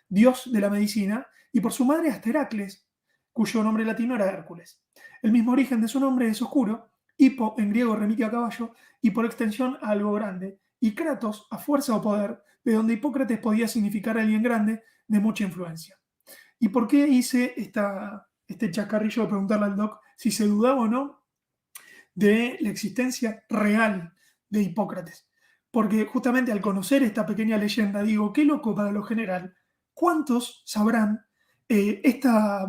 dios de la medicina, y por su madre hasta Heracles, cuyo nombre latino era Hércules. El mismo origen de su nombre es oscuro, hipo en griego remite a caballo y por extensión a algo grande, y kratos a fuerza o poder, de donde Hipócrates podía significar alguien grande de mucha influencia. ¿Y por qué hice este chascarrillo de preguntarle al doc si se dudaba o no de la existencia real de Hipócrates? Porque justamente al conocer esta pequeña leyenda, digo, qué loco para lo general, ¿cuántos sabrán esta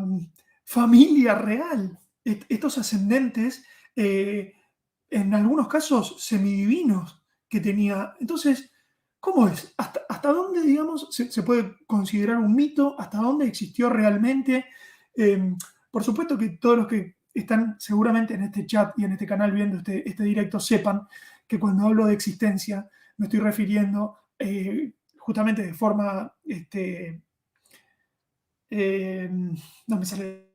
familia real, estos ascendentes, en algunos casos semidivinos que tenía? Entonces, ¿cómo es? ¿Hasta dónde, digamos, se puede considerar un mito? ¿Hasta dónde existió realmente? Eh, por supuesto que todos los que están seguramente en este chat y en este canal viendo este directo sepan que cuando hablo de existencia me estoy refiriendo justamente de forma, no me sale,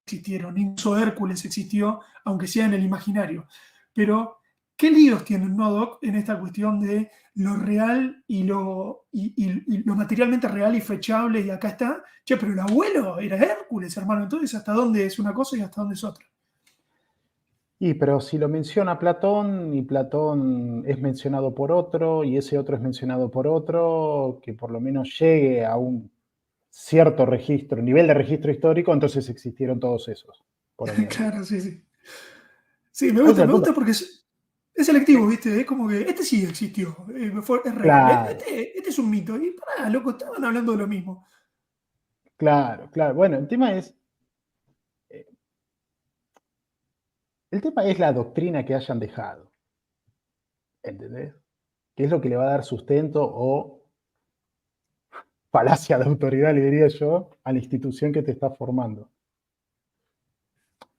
existieron, incluso Hércules existió, aunque sea en el imaginario. Pero, ¿qué líos tienen, no, Doc, en esta cuestión de lo real y lo materialmente real y fechable? Y acá está, che, pero el abuelo era Hércules, hermano. Entonces, ¿hasta dónde es una cosa y hasta dónde es otra? Pero si lo menciona Platón y Platón es mencionado por otro y ese otro es mencionado por otro, que por lo menos llegue a un cierto registro, nivel de registro histórico, entonces existieron todos esos, por añadir. Claro, sí, sí. Sí, Ese es el me punto. gusta porque es selectivo, ¿viste? Es como que este sí existió, es real. Claro, Este es un mito. Y pará, loco, estaban hablando de lo mismo. claro, claro. Bueno, eh, el tema es la doctrina que hayan dejado, ¿entendés? ¿Qué es lo que le va a dar sustento o falacia de autoridad, le diría yo, a la institución que te está formando?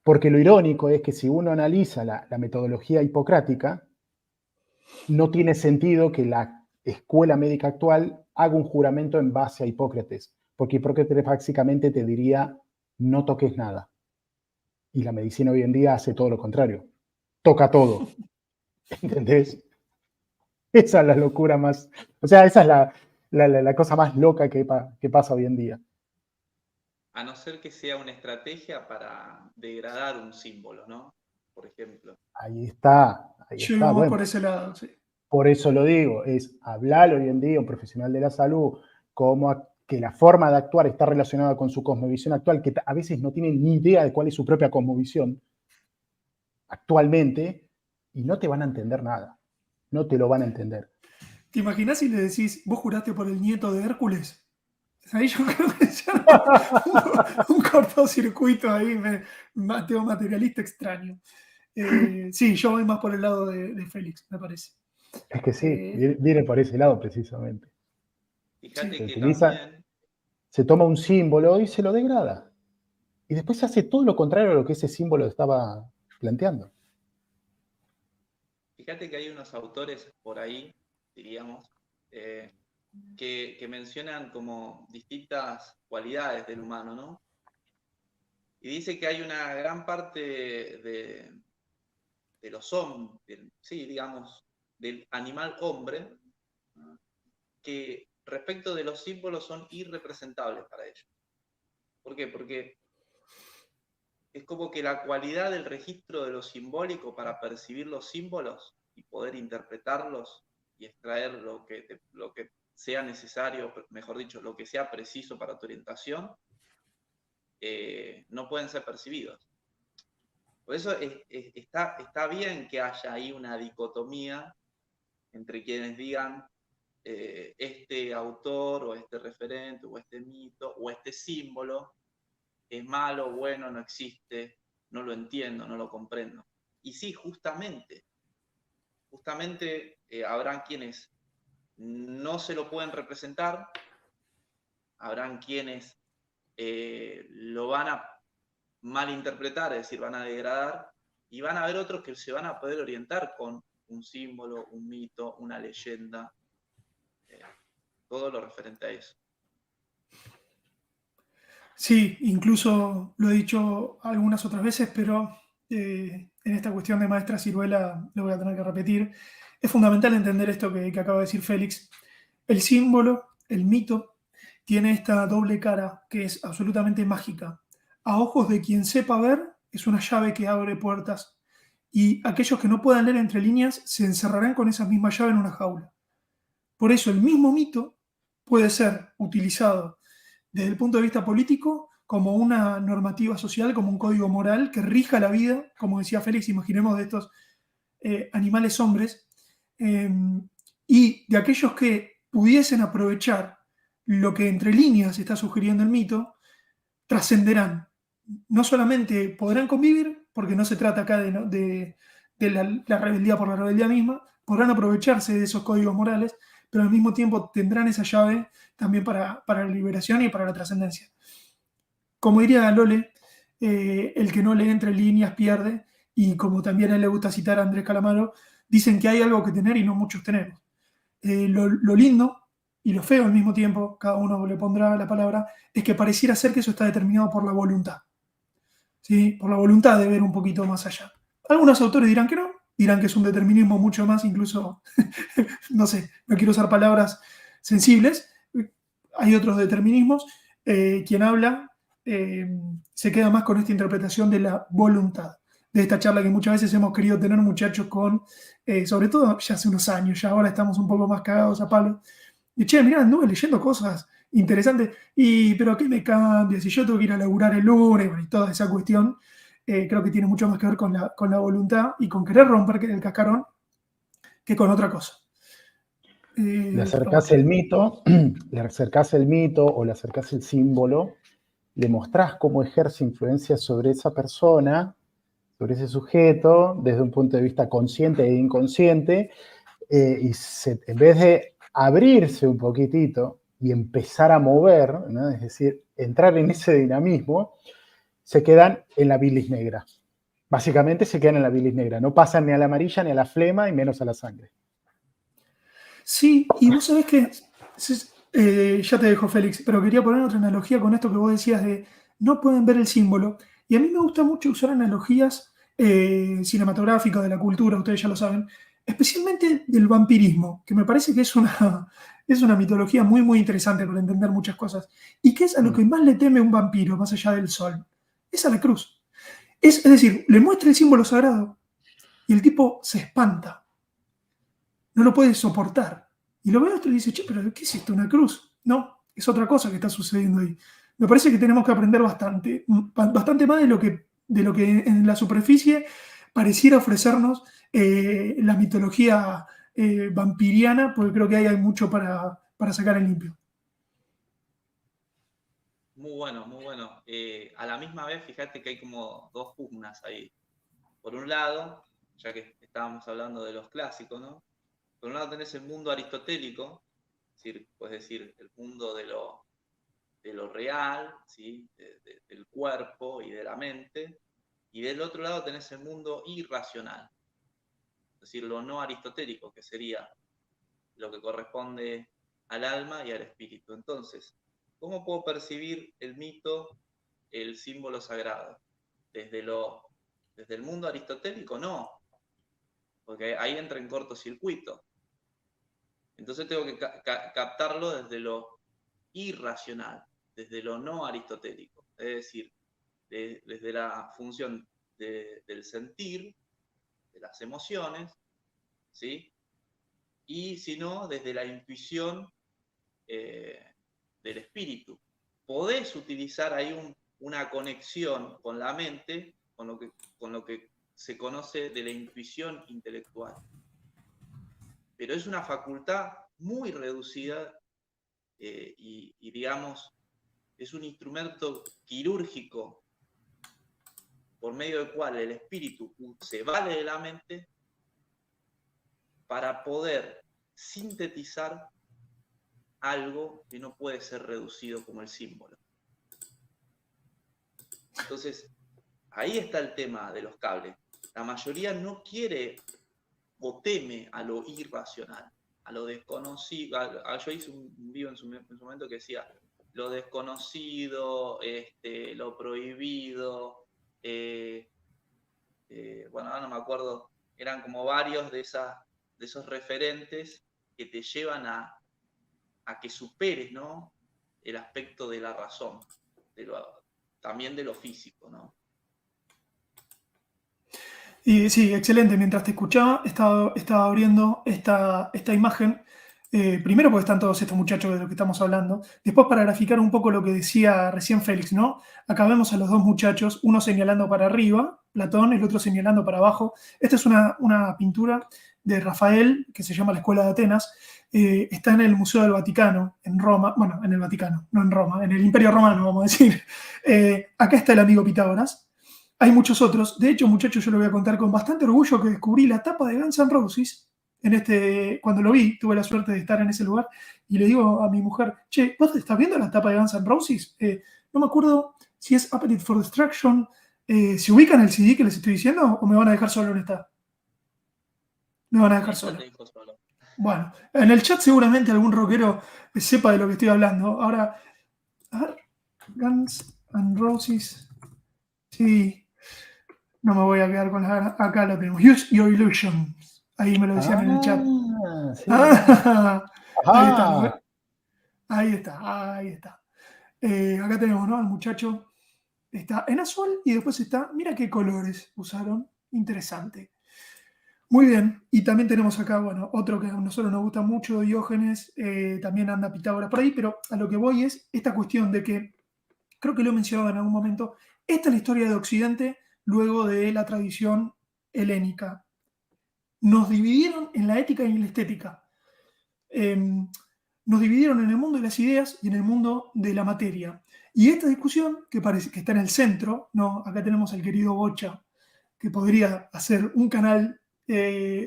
Porque lo irónico es que si uno analiza la metodología hipocrática, no tiene sentido que escuela médica actual haga un juramento en base a Hipócrates, porque Hipócrates básicamente te diría, no toques nada. Y la medicina hoy en día hace todo lo contrario, toca todo, ¿entendés? Esa es la locura más, o sea, esa es la cosa más loca que pasa hoy en día. A no ser que sea una estrategia para degradar un símbolo, ¿no? Por ejemplo. Ahí está, Yo iba más bueno. por ese lado, sí. Por eso lo digo, es hablar hoy en día un profesional de la salud como que la forma de actuar está relacionada con su cosmovisión actual, que a veces no tienen ni idea de cuál es su propia cosmovisión actualmente, y no te van a entender nada. No te lo van a entender. ¿Te imaginas si le decís, vos juraste por el nieto de Hércules? Ahí yo creo que ya un cortocircuito ahí, tengo materialista extraño. Sí, yo voy más por el lado de Félix, me parece. Es que sí, viene por ese lado precisamente. Fíjate Se que utiliza, también, se toma un símbolo y se lo degrada. Y después se hace todo lo contrario a lo que ese símbolo estaba planteando. fíjate que hay unos autores por ahí, diríamos, que mencionan como distintas cualidades del humano, ¿no? Y dice que hay una gran parte de los hombres, sí, digamos, del animal hombre, que respecto de los símbolos son irrepresentables para ellos. ¿Por qué? Porque es como que la cualidad del registro de lo simbólico para percibir los símbolos y poder interpretarlos y extraer lo que sea necesario, mejor dicho, lo que sea preciso para tu orientación, no pueden ser percibidos. Por eso está bien que haya ahí una dicotomía entre quienes digan este autor o este referente o este mito o este símbolo es malo, bueno, no existe, no lo entiendo, no lo comprendo. Y sí, justamente habrán quienes no se lo pueden representar, habrán quienes lo van a malinterpretar, es decir, van a degradar, y van a haber otros que se van a poder orientar con un símbolo, un mito, una leyenda, todo lo referente a eso. Sí, incluso lo he dicho algunas otras veces, pero en esta cuestión de maestra ciruela lo voy a tener que repetir. Es fundamental entender esto que acaba de decir Félix. El símbolo, el mito, tiene esta doble cara que es absolutamente mágica. A ojos de quien sepa ver, es una llave que abre puertas. Y aquellos que no puedan leer entre líneas se encerrarán con esa misma llave en una jaula. Por eso el mismo mito puede ser utilizado desde el punto de vista político como una normativa social, como un código moral que rija la vida, como decía Félix, imaginemos de estos animales hombres, y de aquellos que pudiesen aprovechar lo que entre líneas está sugiriendo el mito, trascenderán. No solamente podrán convivir, porque no se trata acá de la rebeldía por la rebeldía misma, podrán aprovecharse de esos códigos morales, pero al mismo tiempo tendrán esa llave también para la liberación y para la trascendencia. Como diría Lole, el que no lee entre líneas pierde, y como también a él le gusta citar a Andrés Calamaro, dicen que hay algo que tener y no muchos tenemos. Lo lindo y lo feo al mismo tiempo, cada uno le pondrá la palabra, es que pareciera ser que eso está determinado por la voluntad. ¿Sí? Por la voluntad de ver un poquito más allá. Algunos autores dirán que no, dirán que es un determinismo mucho más, incluso, no sé, no quiero usar palabras sensibles. Hay otros determinismos. Quien habla se queda más con esta interpretación de la voluntad, de esta charla que muchas veces hemos querido tener, muchachos, sobre todo ya hace unos años, ya ahora estamos un poco más cagados a palo. Y che, mirá, anduve leyendo cosas interesantes, pero ¿qué me cambia? Si yo tengo que ir a laburar el lunes, bueno, y toda esa cuestión, creo que tiene mucho más que ver con la voluntad y con querer romper el cascarón que con otra cosa. Le acercás el mito, le acercás el mito o le acercás el símbolo, le mostrás cómo ejerce influencia sobre esa persona, sobre ese sujeto, desde un punto de vista consciente e inconsciente, y en vez de abrirse un poquitito y empezar a mover, ¿no? Es decir, entrar en ese dinamismo, se quedan en la bilis negra. Básicamente se quedan en la bilis negra, no pasan ni a la amarilla ni a la flema y menos a la sangre. Sí, y vos sabés que, ya te dejo Félix, pero quería poner otra analogía con esto que vos decías de no pueden ver el símbolo. Y a mí me gusta mucho usar analogías cinematográficas de la cultura, ustedes ya lo saben, especialmente del vampirismo, que me parece que es es una mitología muy, muy interesante para entender muchas cosas. ¿Y qué es a lo que más le teme un vampiro, más allá del sol? Es a la cruz. Es decir, le muestra el símbolo sagrado y el tipo se espanta, no lo puede soportar. Y lo ve otro y dice, che, pero ¿qué es esto? ¿Una cruz? No, es otra cosa que está sucediendo ahí. Me parece que tenemos que aprender bastante más de lo que en la superficie pareciera ofrecernos la mitología vampiriana, porque creo que ahí hay mucho para sacar en limpio. Muy bueno, muy bueno. A la misma vez, fíjate que hay como dos pugnas ahí. Por un lado, ya que estábamos hablando de los clásicos, ¿no? Por un lado tenés el mundo aristotélico, es decir, puedes decir el mundo de lo real, ¿sí? Del cuerpo y de la mente, y del otro lado tenés el mundo irracional, es decir, lo no aristotélico, que sería lo que corresponde al alma y al espíritu. Entonces, ¿cómo puedo percibir el mito, el símbolo sagrado? Desde el mundo aristotélico, no, porque ahí entra en cortocircuito. Entonces tengo que captarlo desde lo irracional, desde lo no aristotélico, es decir, desde la función del sentir, de las emociones, ¿sí? Y si no, desde la intuición del espíritu. Podés utilizar ahí una conexión con la mente, con lo que se conoce de la intuición intelectual. Pero es una facultad muy reducida y digamos, es un instrumento quirúrgico por medio del cual el espíritu se vale de la mente para poder sintetizar algo que no puede ser reducido como el símbolo. Entonces, ahí está el tema de los cables. La mayoría no quiere o teme a lo irracional, a lo desconocido. Yo hice un video en su momento que decía lo desconocido, lo prohibido, bueno, ahora no me acuerdo, eran como varios de esos referentes que te llevan a que superes, ¿no? El aspecto de la razón, también de lo físico, ¿no? Y sí, excelente. Mientras te escuchaba, estaba abriendo esta imagen. Primero porque están todos estos muchachos de los que estamos hablando. Después para graficar un poco lo que decía recién Félix, ¿no? Acá vemos a los dos muchachos, uno señalando para arriba, Platón, el otro señalando para abajo. Esta es una pintura de Rafael que se llama La Escuela de Atenas. Está en el Museo del Vaticano, en Roma. Bueno, en el Vaticano, no en Roma, en el Imperio Romano, vamos a decir. Acá está el amigo Pitágoras. Hay muchos otros. De hecho, muchachos, yo lo voy a contar con bastante orgullo que descubrí la tapa de Guns N' Roses. Cuando lo vi, tuve la suerte de estar en ese lugar y le digo a mi mujer, che, ¿vos estás viendo la tapa de Guns N' Roses? No me acuerdo si es Appetite for Destruction. ¿Se ubican el CD que les estoy diciendo o me van a dejar solo en esta? Me van a dejar solo. Bueno, en el chat seguramente algún rockero sepa de lo que estoy hablando. Ahora, a ver, Guns N' Roses. Sí. No me voy a quedar con la... Acá lo tenemos. Use your illusions. Ahí me lo decían en el chat. Sí, Ahí está. Ahí está. Ahí está. Acá tenemos, ¿no? El muchacho está en azul y después está... Mira qué colores usaron. Interesante. Muy bien. Y también tenemos acá, bueno, otro que a nosotros nos gusta mucho, Diógenes. También anda Pitágoras por ahí. Pero a lo que voy es esta cuestión de que, creo que lo he mencionado en algún momento, esta es la historia de Occidente luego de la tradición helénica. Nos dividieron en la ética y en la estética. Nos dividieron en el mundo de las ideas y en el mundo de la materia. Y esta discusión, que parece que está en el centro, ¿no? Acá tenemos al querido Bocha, que podría hacer un canal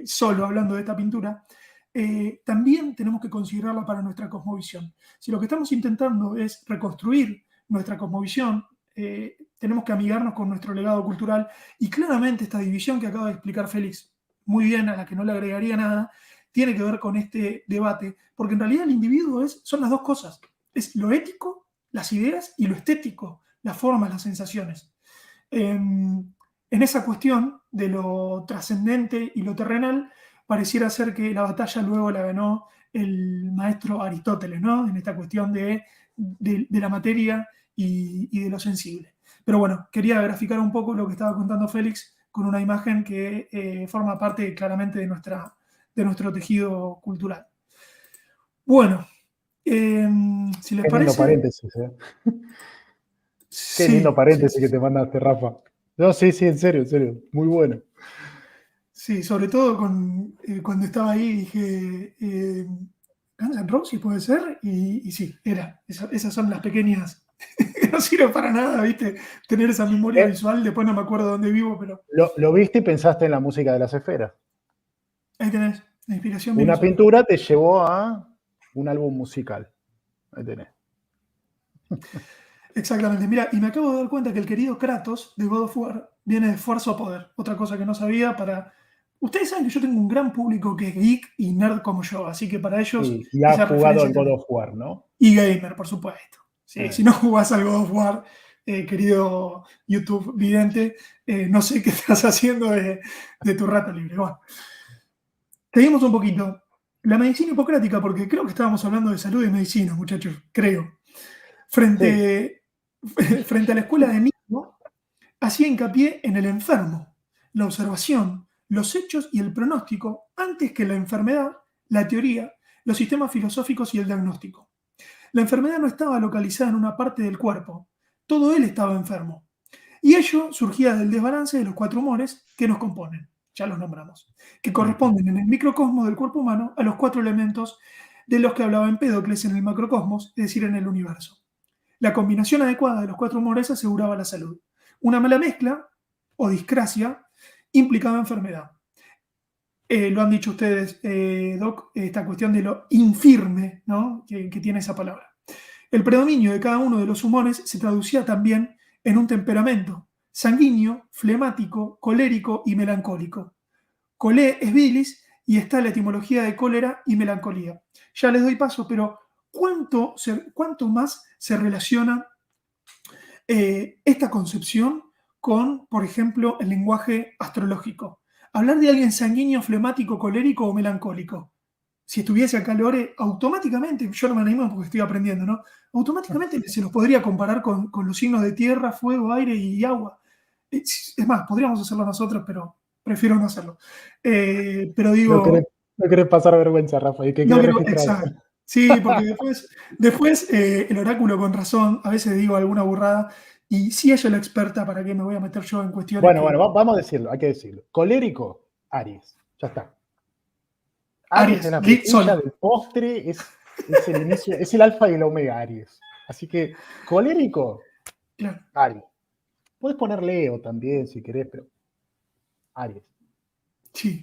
solo hablando de esta pintura, también tenemos que considerarla para nuestra cosmovisión. Si lo que estamos intentando es reconstruir nuestra cosmovisión, tenemos que amigarnos con nuestro legado cultural y claramente esta división que acaba de explicar Félix muy bien, a la que no le agregaría nada, tiene que ver con este debate, porque en realidad el individuo son las dos cosas, es lo ético, las ideas, y lo estético, las formas, las sensaciones. En esa cuestión de lo trascendente y lo terrenal, pareciera ser que la batalla luego la ganó el maestro Aristóteles, ¿no? En esta cuestión de la materia y de lo sensible. Pero bueno, quería graficar un poco lo que estaba contando Félix con una imagen que forma parte claramente de nuestro tejido cultural. Bueno, si les Qué lindo parece... paréntesis, ¿eh? Qué lindo Sí, paréntesis que te mandaste, Rafa. No, sí, en serio, muy bueno. sí, sobre todo cuando estaba ahí dije, Guns N' Roses puede ser, y sí, era. Esas son las pequeñas, que no sirve para nada, ¿viste? Tener esa memoria visual, después no me acuerdo dónde vivo, pero Lo viste y pensaste en la música de las esferas. ahí tenés, la inspiración vino Una sola. pintura te llevó a un álbum musical. Ahí tenés. Exactamente, mira, y me acabo de dar cuenta que el querido Kratos de God of War viene de Esfuerzo a Poder, otra cosa que no sabía para... Ustedes saben que yo tengo un gran público que es geek y nerd como yo, así que para ellos Y ha esa jugado referencia al God también. of War, ¿no? Y gamer, por supuesto. Sí, Eh, si no jugás al God of War, querido YouTube vidente, no sé qué estás haciendo de tu rato libre. Bueno, seguimos un poquito. La medicina hipocrática, porque creo que estábamos hablando de salud y medicina, muchachos, creo. sí, Frente, frente a la escuela de Nico, hacía hincapié en el enfermo, la observación, los hechos y el pronóstico, antes que la enfermedad, la teoría, los sistemas filosóficos y el diagnóstico. La enfermedad no estaba localizada en una parte del cuerpo, todo él estaba enfermo. Y ello surgía del desbalance de los cuatro humores que nos componen, ya los nombramos, que corresponden en el microcosmos del cuerpo humano a los cuatro elementos de los que hablaba Empédocles en el macrocosmos, es decir, en el universo. La combinación adecuada de los cuatro humores aseguraba la salud. Una mala mezcla o discrasia implicaba enfermedad. Lo han dicho ustedes, Doc, esta cuestión de lo infirme, ¿no? que tiene esa palabra. El predominio de cada uno de los humores se traducía también en un temperamento: sanguíneo, flemático, colérico y melancólico. Colé es bilis y está la etimología de cólera y melancolía. Ya les doy paso, pero ¿cuánto más se relaciona esta concepción con, por ejemplo, el lenguaje astrológico? Hablar de alguien sanguíneo, flemático, colérico o melancólico. Si estuviese acá Lore, automáticamente, yo no me animo porque estoy aprendiendo, ¿no? Automáticamente se los podría comparar con los signos de tierra, fuego, aire y agua. Es más, podríamos hacerlo nosotros, pero prefiero no hacerlo. Pero no querés, digo, no querés pasar vergüenza, Rafa, y que no quede creo, registrado. exacto. Sí, porque después el oráculo con razón, a veces digo alguna burrada, y si ella es la experta, ¿para qué me voy a meter yo en cuestiones Bueno, que... vamos a decirlo, hay que decirlo. Colérico, Aries. Ya está. Aries es Aries, la frutilla solo. del postre, es el inicio, es el alfa y el omega Aries. Así que, colérico, Claro. Aries. Puedes poner Leo también si querés, pero Aries. Sí.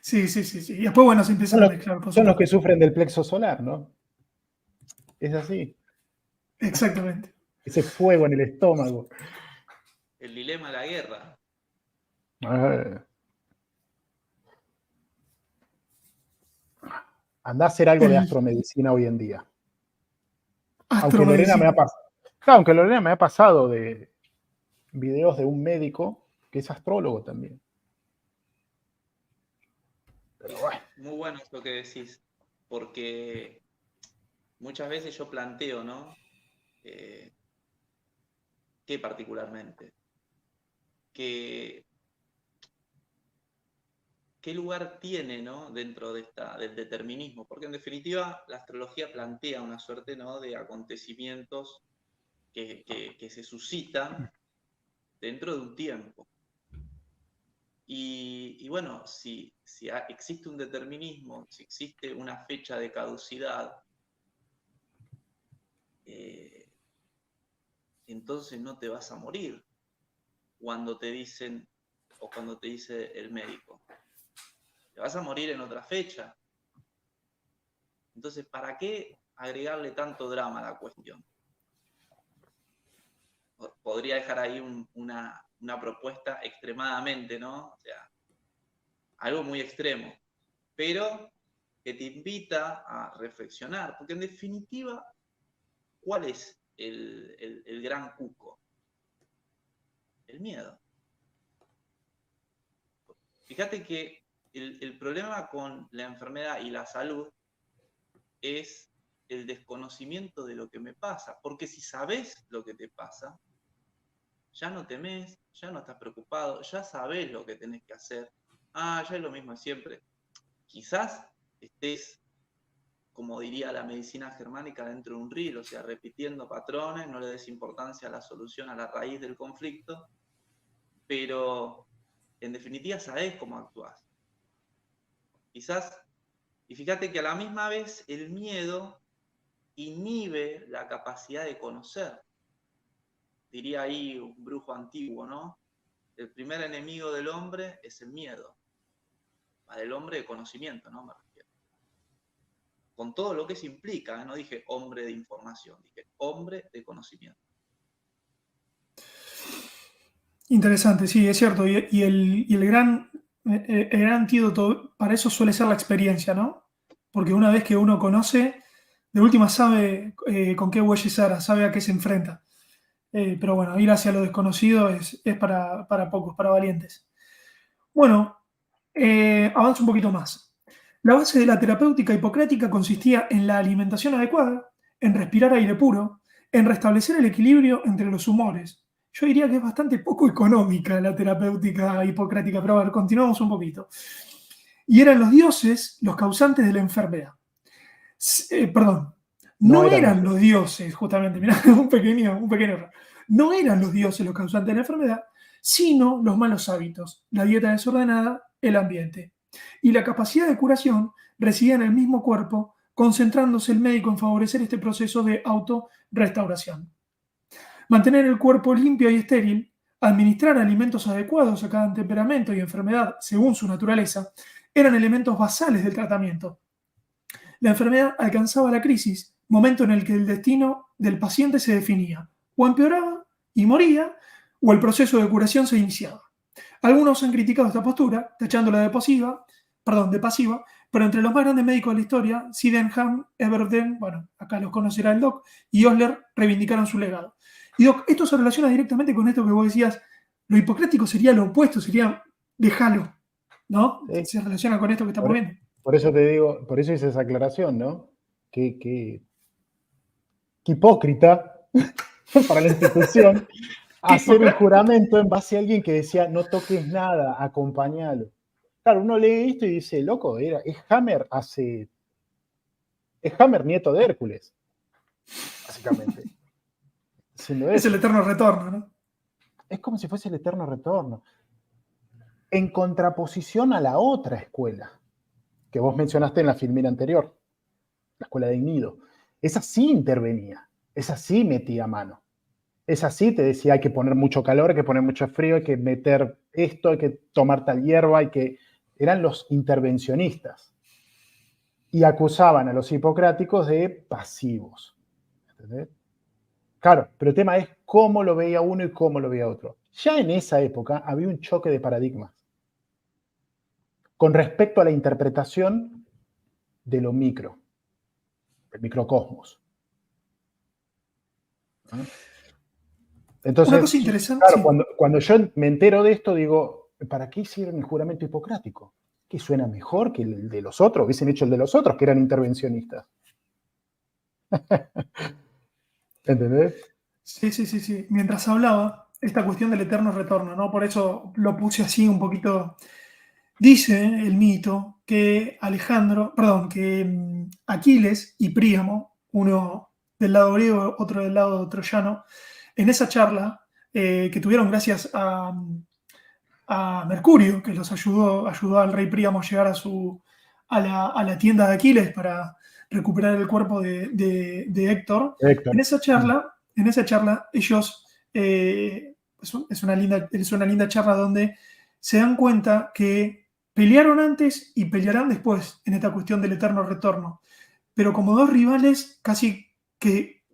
Sí, sí, sí, sí. Y después, bueno, se Son empiezan a los, mezclar, por son los que supuesto. sufren del plexo solar, ¿no? Es así. Exactamente. Ese fuego en el estómago. El dilema de la guerra. Eh, Andá a hacer algo de El astromedicina hoy en día. Aunque Lorena me ha astromedicina. pasado. Claro, aunque Lorena me ha pasado de videos de un médico que es astrólogo también. Pero bueno. Muy bueno esto que decís, porque muchas veces yo planteo, ¿no? ¿Qué particularmente? ¿Qué lugar tiene, ¿no? Dentro de del determinismo? Porque en definitiva la astrología plantea una suerte, ¿no? De acontecimientos que se suscitan dentro de un tiempo. Y bueno, si existe un determinismo, si existe una fecha de caducidad, entonces no te vas a morir cuando te dicen o cuando te dice el médico. Te vas a morir en otra fecha. Entonces, ¿para qué agregarle tanto drama a la cuestión? Podría dejar ahí una propuesta extremadamente, ¿no? O sea, algo muy extremo. pero que te invita a reflexionar, porque en definitiva, ¿cuál es el gran cuco? El miedo. Fíjate que el problema con la enfermedad y la salud es el desconocimiento de lo que me pasa, porque si sabes lo que te pasa, ya no temes, ya no estás preocupado, ya sabes lo que tenés que hacer. Ya es lo mismo de siempre. Quizás estés, como diría la medicina germánica, dentro de un reel, o sea, repitiendo patrones, no le des importancia a la solución, a la raíz del conflicto, pero en definitiva sabés cómo actuás. Quizás, y fíjate que a la misma vez el miedo inhibe la capacidad de conocer. Diría ahí un brujo antiguo, ¿no? El primer enemigo del hombre es el miedo. Del hombre de conocimiento, ¿no? Me refiero. Con todo lo que eso implica, ¿eh? No dije hombre de información, dije hombre de conocimiento. Interesante, sí, es cierto. Y el gran antídoto para eso suele ser la experiencia, ¿no? Porque una vez que uno conoce, de última sabe con qué bueyes ara, sabe a qué se enfrenta. Pero bueno, ir hacia lo desconocido es para pocos, para valientes. Bueno, avanzo un poquito más. La base de la terapéutica hipocrática consistía en la alimentación adecuada, en respirar aire puro, en restablecer el equilibrio entre los humores. Yo diría que es bastante poco económica la terapéutica hipocrática, pero a ver, continuamos un poquito. Y eran los dioses los causantes de la enfermedad. Perdón, no eran los dioses, justamente, mirá, un pequeño error. No eran los dioses los causantes de la enfermedad, sino los malos hábitos, la dieta desordenada, el ambiente. Y la capacidad de curación residía en el mismo cuerpo, concentrándose el médico en favorecer este proceso de autorrestauración. Mantener el cuerpo limpio y estéril, administrar alimentos adecuados a cada temperamento y enfermedad según su naturaleza, eran elementos basales del tratamiento. La enfermedad alcanzaba la crisis, momento en el que el destino del paciente se definía, o empeoraba y moría, o el proceso de curación se iniciaba. Algunos han criticado esta postura, tachándola de pasiva, pero entre los más grandes médicos de la historia, Sydenham, Everden, bueno, acá los conocerá el Doc, y Osler reivindicaron su legado. Y Doc, esto se relaciona directamente con esto que vos decías, lo hipocrático sería lo opuesto, sería déjalo, ¿no? Sí. Se relaciona con esto que estamos viendo. Por eso te digo, por eso hice esa aclaración, ¿no? Que hipócrita para la institución hacer un juramento en base a alguien que decía no toques nada, acompáñalo. Claro, uno lee esto y dice, loco, es Hammer nieto de Hércules, básicamente. Es el eterno retorno, ¿no? Es como si fuese el eterno retorno. En contraposición a la otra escuela que vos mencionaste en la filmina anterior, la escuela de Ignido. Esa sí intervenía, esa sí metía mano. Esa sí te decía hay que poner mucho calor, hay que poner mucho frío, hay que meter esto, hay que tomar tal hierba, eran los intervencionistas. Y acusaban a los hipocráticos de pasivos. ¿Entendés? Claro, pero el tema es cómo lo veía uno y cómo lo veía otro. Ya en esa época había un choque de paradigmas con respecto a la interpretación de lo micro, el microcosmos. Entonces, una cosa interesante, claro, sí. cuando yo me entero de esto, digo, ¿para qué hicieron el juramento hipocrático? Que suena mejor que el de los otros, hubiesen hecho el de los otros, que eran intervencionistas. ¿Entendés? Sí. Mientras hablaba, esta cuestión del eterno retorno, ¿no? Por eso lo puse así un poquito. Dice el mito que Aquiles y Príamo, uno del lado griego, otro del lado troyano, en esa charla que tuvieron gracias a Mercurio, que los ayudó al rey Príamo a llegar a la tienda de Aquiles para recuperar el cuerpo de Héctor. En esa charla ellos, es una linda charla donde se dan cuenta que pelearon antes y pelearán después en esta cuestión del eterno retorno, pero como dos rivales casi que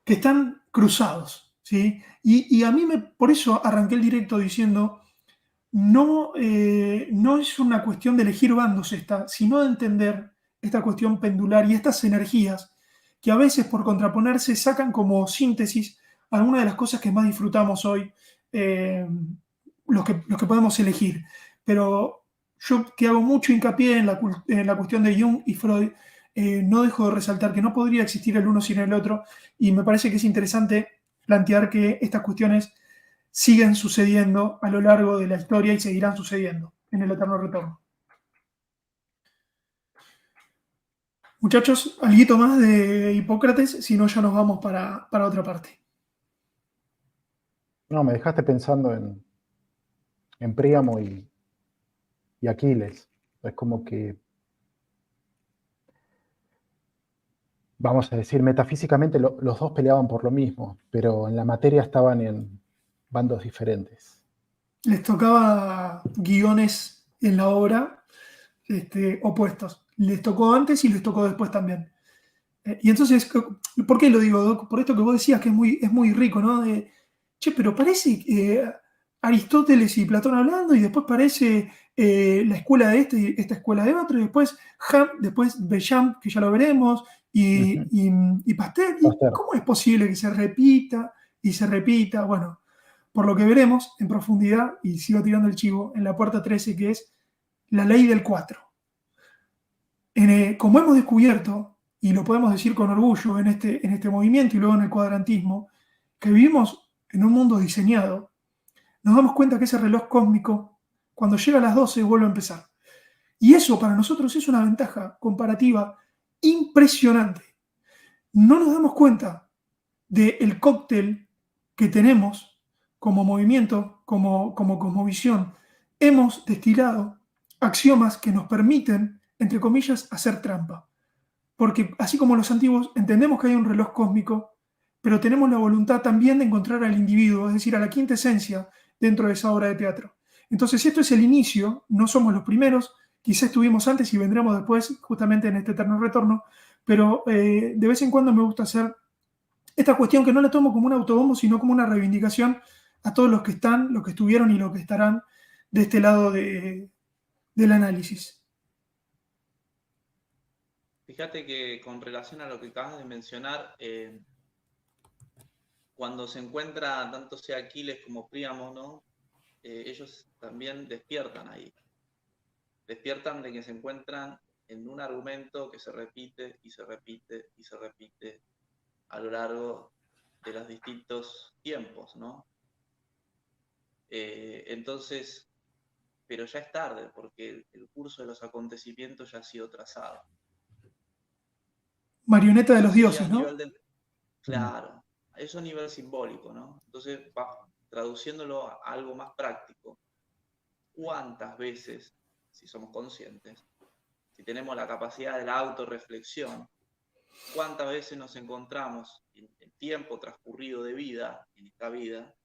están cruzados, ¿sí? Y a mí por eso arranqué el directo diciendo, no, no es una cuestión de elegir bandos esta, sino de entender esta cuestión pendular y estas energías que a veces por contraponerse sacan como síntesis algunas de las cosas que más disfrutamos hoy, eh, los que podemos elegir. Pero yo que hago mucho hincapié en la cuestión de Jung y Freud, no dejo de resaltar que no podría existir el uno sin el otro, y me parece que es interesante plantear que estas cuestiones siguen sucediendo a lo largo de la historia y seguirán sucediendo en el eterno retorno. Muchachos, algo más de Hipócrates, si no ya nos vamos para otra parte. No, me dejaste pensando en Príamo y Aquiles. Es como que, vamos a decir, metafísicamente los dos peleaban por lo mismo, pero en la materia estaban en bandos diferentes. Les tocaba guiones en la obra opuestos. Les tocó antes y les tocó después también. Y entonces, ¿por qué lo digo, Doc? Por esto que vos decías que es muy rico, ¿no? Che, pero parece Aristóteles y Platón hablando, y después parece la escuela de este y esta escuela de otro, y después Béchamp, que ya lo veremos, y Pasteur. ¿Y Pasteur. cómo es posible que se repita y se repita? Bueno, por lo que veremos en profundidad, y sigo tirando el chivo, en la puerta 13, que es la ley del 4. Como hemos descubierto, y lo podemos decir con orgullo en este movimiento y luego en el cuadrantismo, que vivimos en un mundo diseñado, nos damos cuenta que ese reloj cósmico, cuando llega a las 12, vuelve a empezar. Y eso para nosotros es una ventaja comparativa impresionante. No nos damos cuenta del cóctel que tenemos como movimiento, como cosmovisión. Hemos destilado axiomas que nos permiten, entre comillas, hacer trampa. Porque así como los antiguos, entendemos que hay un reloj cósmico, pero tenemos la voluntad también de encontrar al individuo, es decir, a la quinta esencia dentro de esa obra de teatro. Entonces, esto es el inicio, no somos los primeros, quizá estuvimos antes y vendremos después, justamente en este eterno retorno, pero de vez en cuando me gusta hacer esta cuestión que no la tomo como un autobombo, sino como una reivindicación a todos los que están, los que estuvieron y los que estarán de este lado del análisis. Fíjate que con relación a lo que acabas de mencionar, cuando se encuentra tanto sea Aquiles como Príamo, ¿no? Ellos también despiertan ahí. Despiertan de que se encuentran en un argumento que se repite y se repite y se repite a lo largo de los distintos tiempos, ¿no? Entonces, pero ya es tarde, porque el curso de los acontecimientos ya ha sido trazado. Marioneta de Eso los sería a dioses, ¿no? nivel del... Claro, eso a nivel simbólico, ¿no? Entonces, traduciéndolo a algo más práctico, ¿cuántas veces, si somos conscientes, si tenemos la capacidad de la autorreflexión, cuántas veces nos encontramos en el tiempo transcurrido de vida, en esta vida,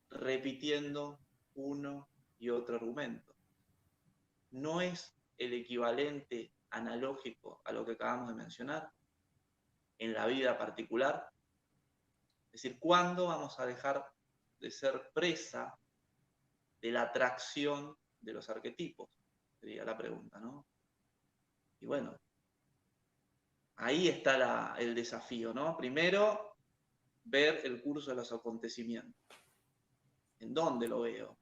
repitiendo uno y otro argumento? ¿No es el equivalente analógico a lo que acabamos de mencionar en la vida particular? Es decir, ¿cuándo vamos a dejar de ser presa de la atracción de los arquetipos? Sería la pregunta, ¿no? Y bueno, ahí está el desafío, ¿no? Primero, ver el curso de los acontecimientos. ¿En dónde lo veo?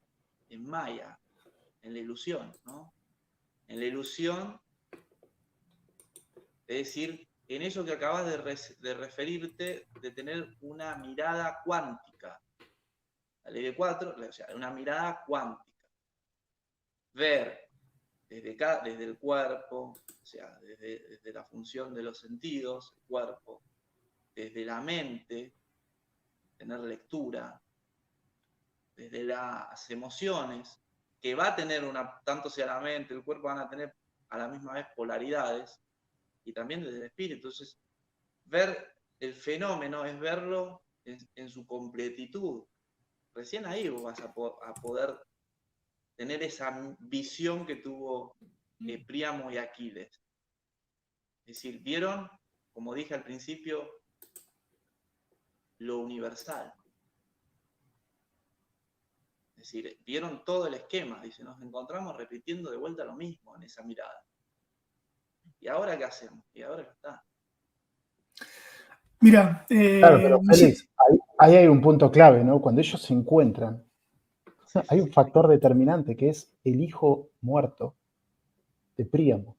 En Maya, en la ilusión, ¿no? En la ilusión, es decir, en eso que acabas de referirte, de tener una mirada cuántica. La ley de 4, o sea, una mirada cuántica. Ver desde el cuerpo, o sea, desde la función de los sentidos, el cuerpo, desde la mente, tener lectura, desde las emociones, que va a tener tanto sea la mente, el cuerpo van a tener a la misma vez polaridades, y también desde el espíritu. Entonces, ver el fenómeno es verlo en su completitud. Recién ahí vos vas a poder tener esa visión que tuvo Príamo y Aquiles. Es decir, vieron, como dije al principio, lo universal. Es decir, vieron todo el esquema, dice, nos encontramos repitiendo de vuelta lo mismo en esa mirada. ¿Y ahora qué hacemos? Y ahora ya está. Mira, Claro, pero Félix, ahí hay un punto clave, ¿no? Cuando ellos se encuentran, Sí, hay sí, un sí. factor determinante que es el hijo muerto de Príamo.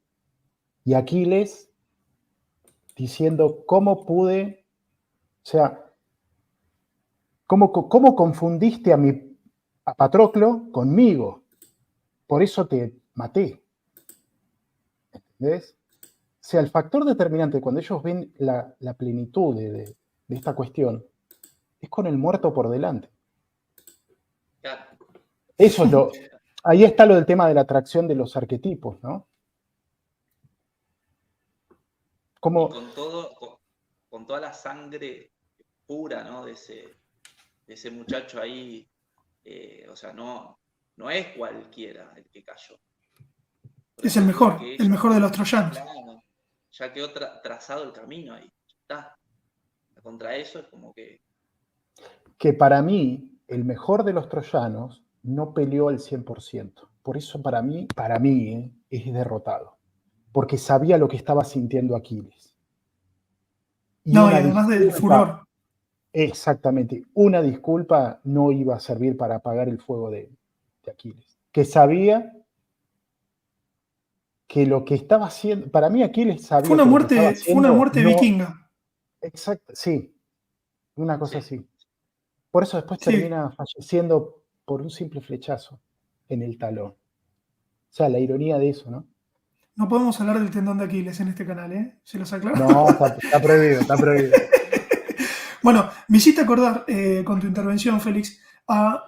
Y Aquiles diciendo, ¿cómo pude? O sea, ¿cómo confundiste a Patroclo conmigo? Por eso te maté. ¿Entendés? O sea, el factor determinante cuando ellos ven la plenitud de esta cuestión es con el muerto por delante. Claro. Eso es ahí está lo del tema de la atracción de los arquetipos, ¿no? Y Como, con toda la sangre pura, ¿no? De ese muchacho ahí, o sea, no es cualquiera el que cayó. Por es eso digo que el ya mejor de los troyanos. claro, ya quedó trazado el camino ahí. Está. Contra eso es como que para mí, el mejor de los troyanos no peleó al 100%. Por eso para mí es derrotado. Porque sabía lo que estaba sintiendo Aquiles. Y No, y una además del disculpa, furor. exactamente, una disculpa no iba a servir para apagar el fuego de Aquiles. Que sabía que lo que estaba haciendo, para mí Aquiles sabía que lo que estaba Fue una haciendo muerte no, vikinga. exacto, sí, una cosa sí. así. Por eso después Sí, termina falleciendo por un simple flechazo en el talón. O sea, la ironía de eso, ¿no? no podemos hablar del tendón de Aquiles en este canal, ¿eh? Se los aclaro. No, está prohibido, está prohibido. Bueno, me hiciste acordar con tu intervención, Félix, a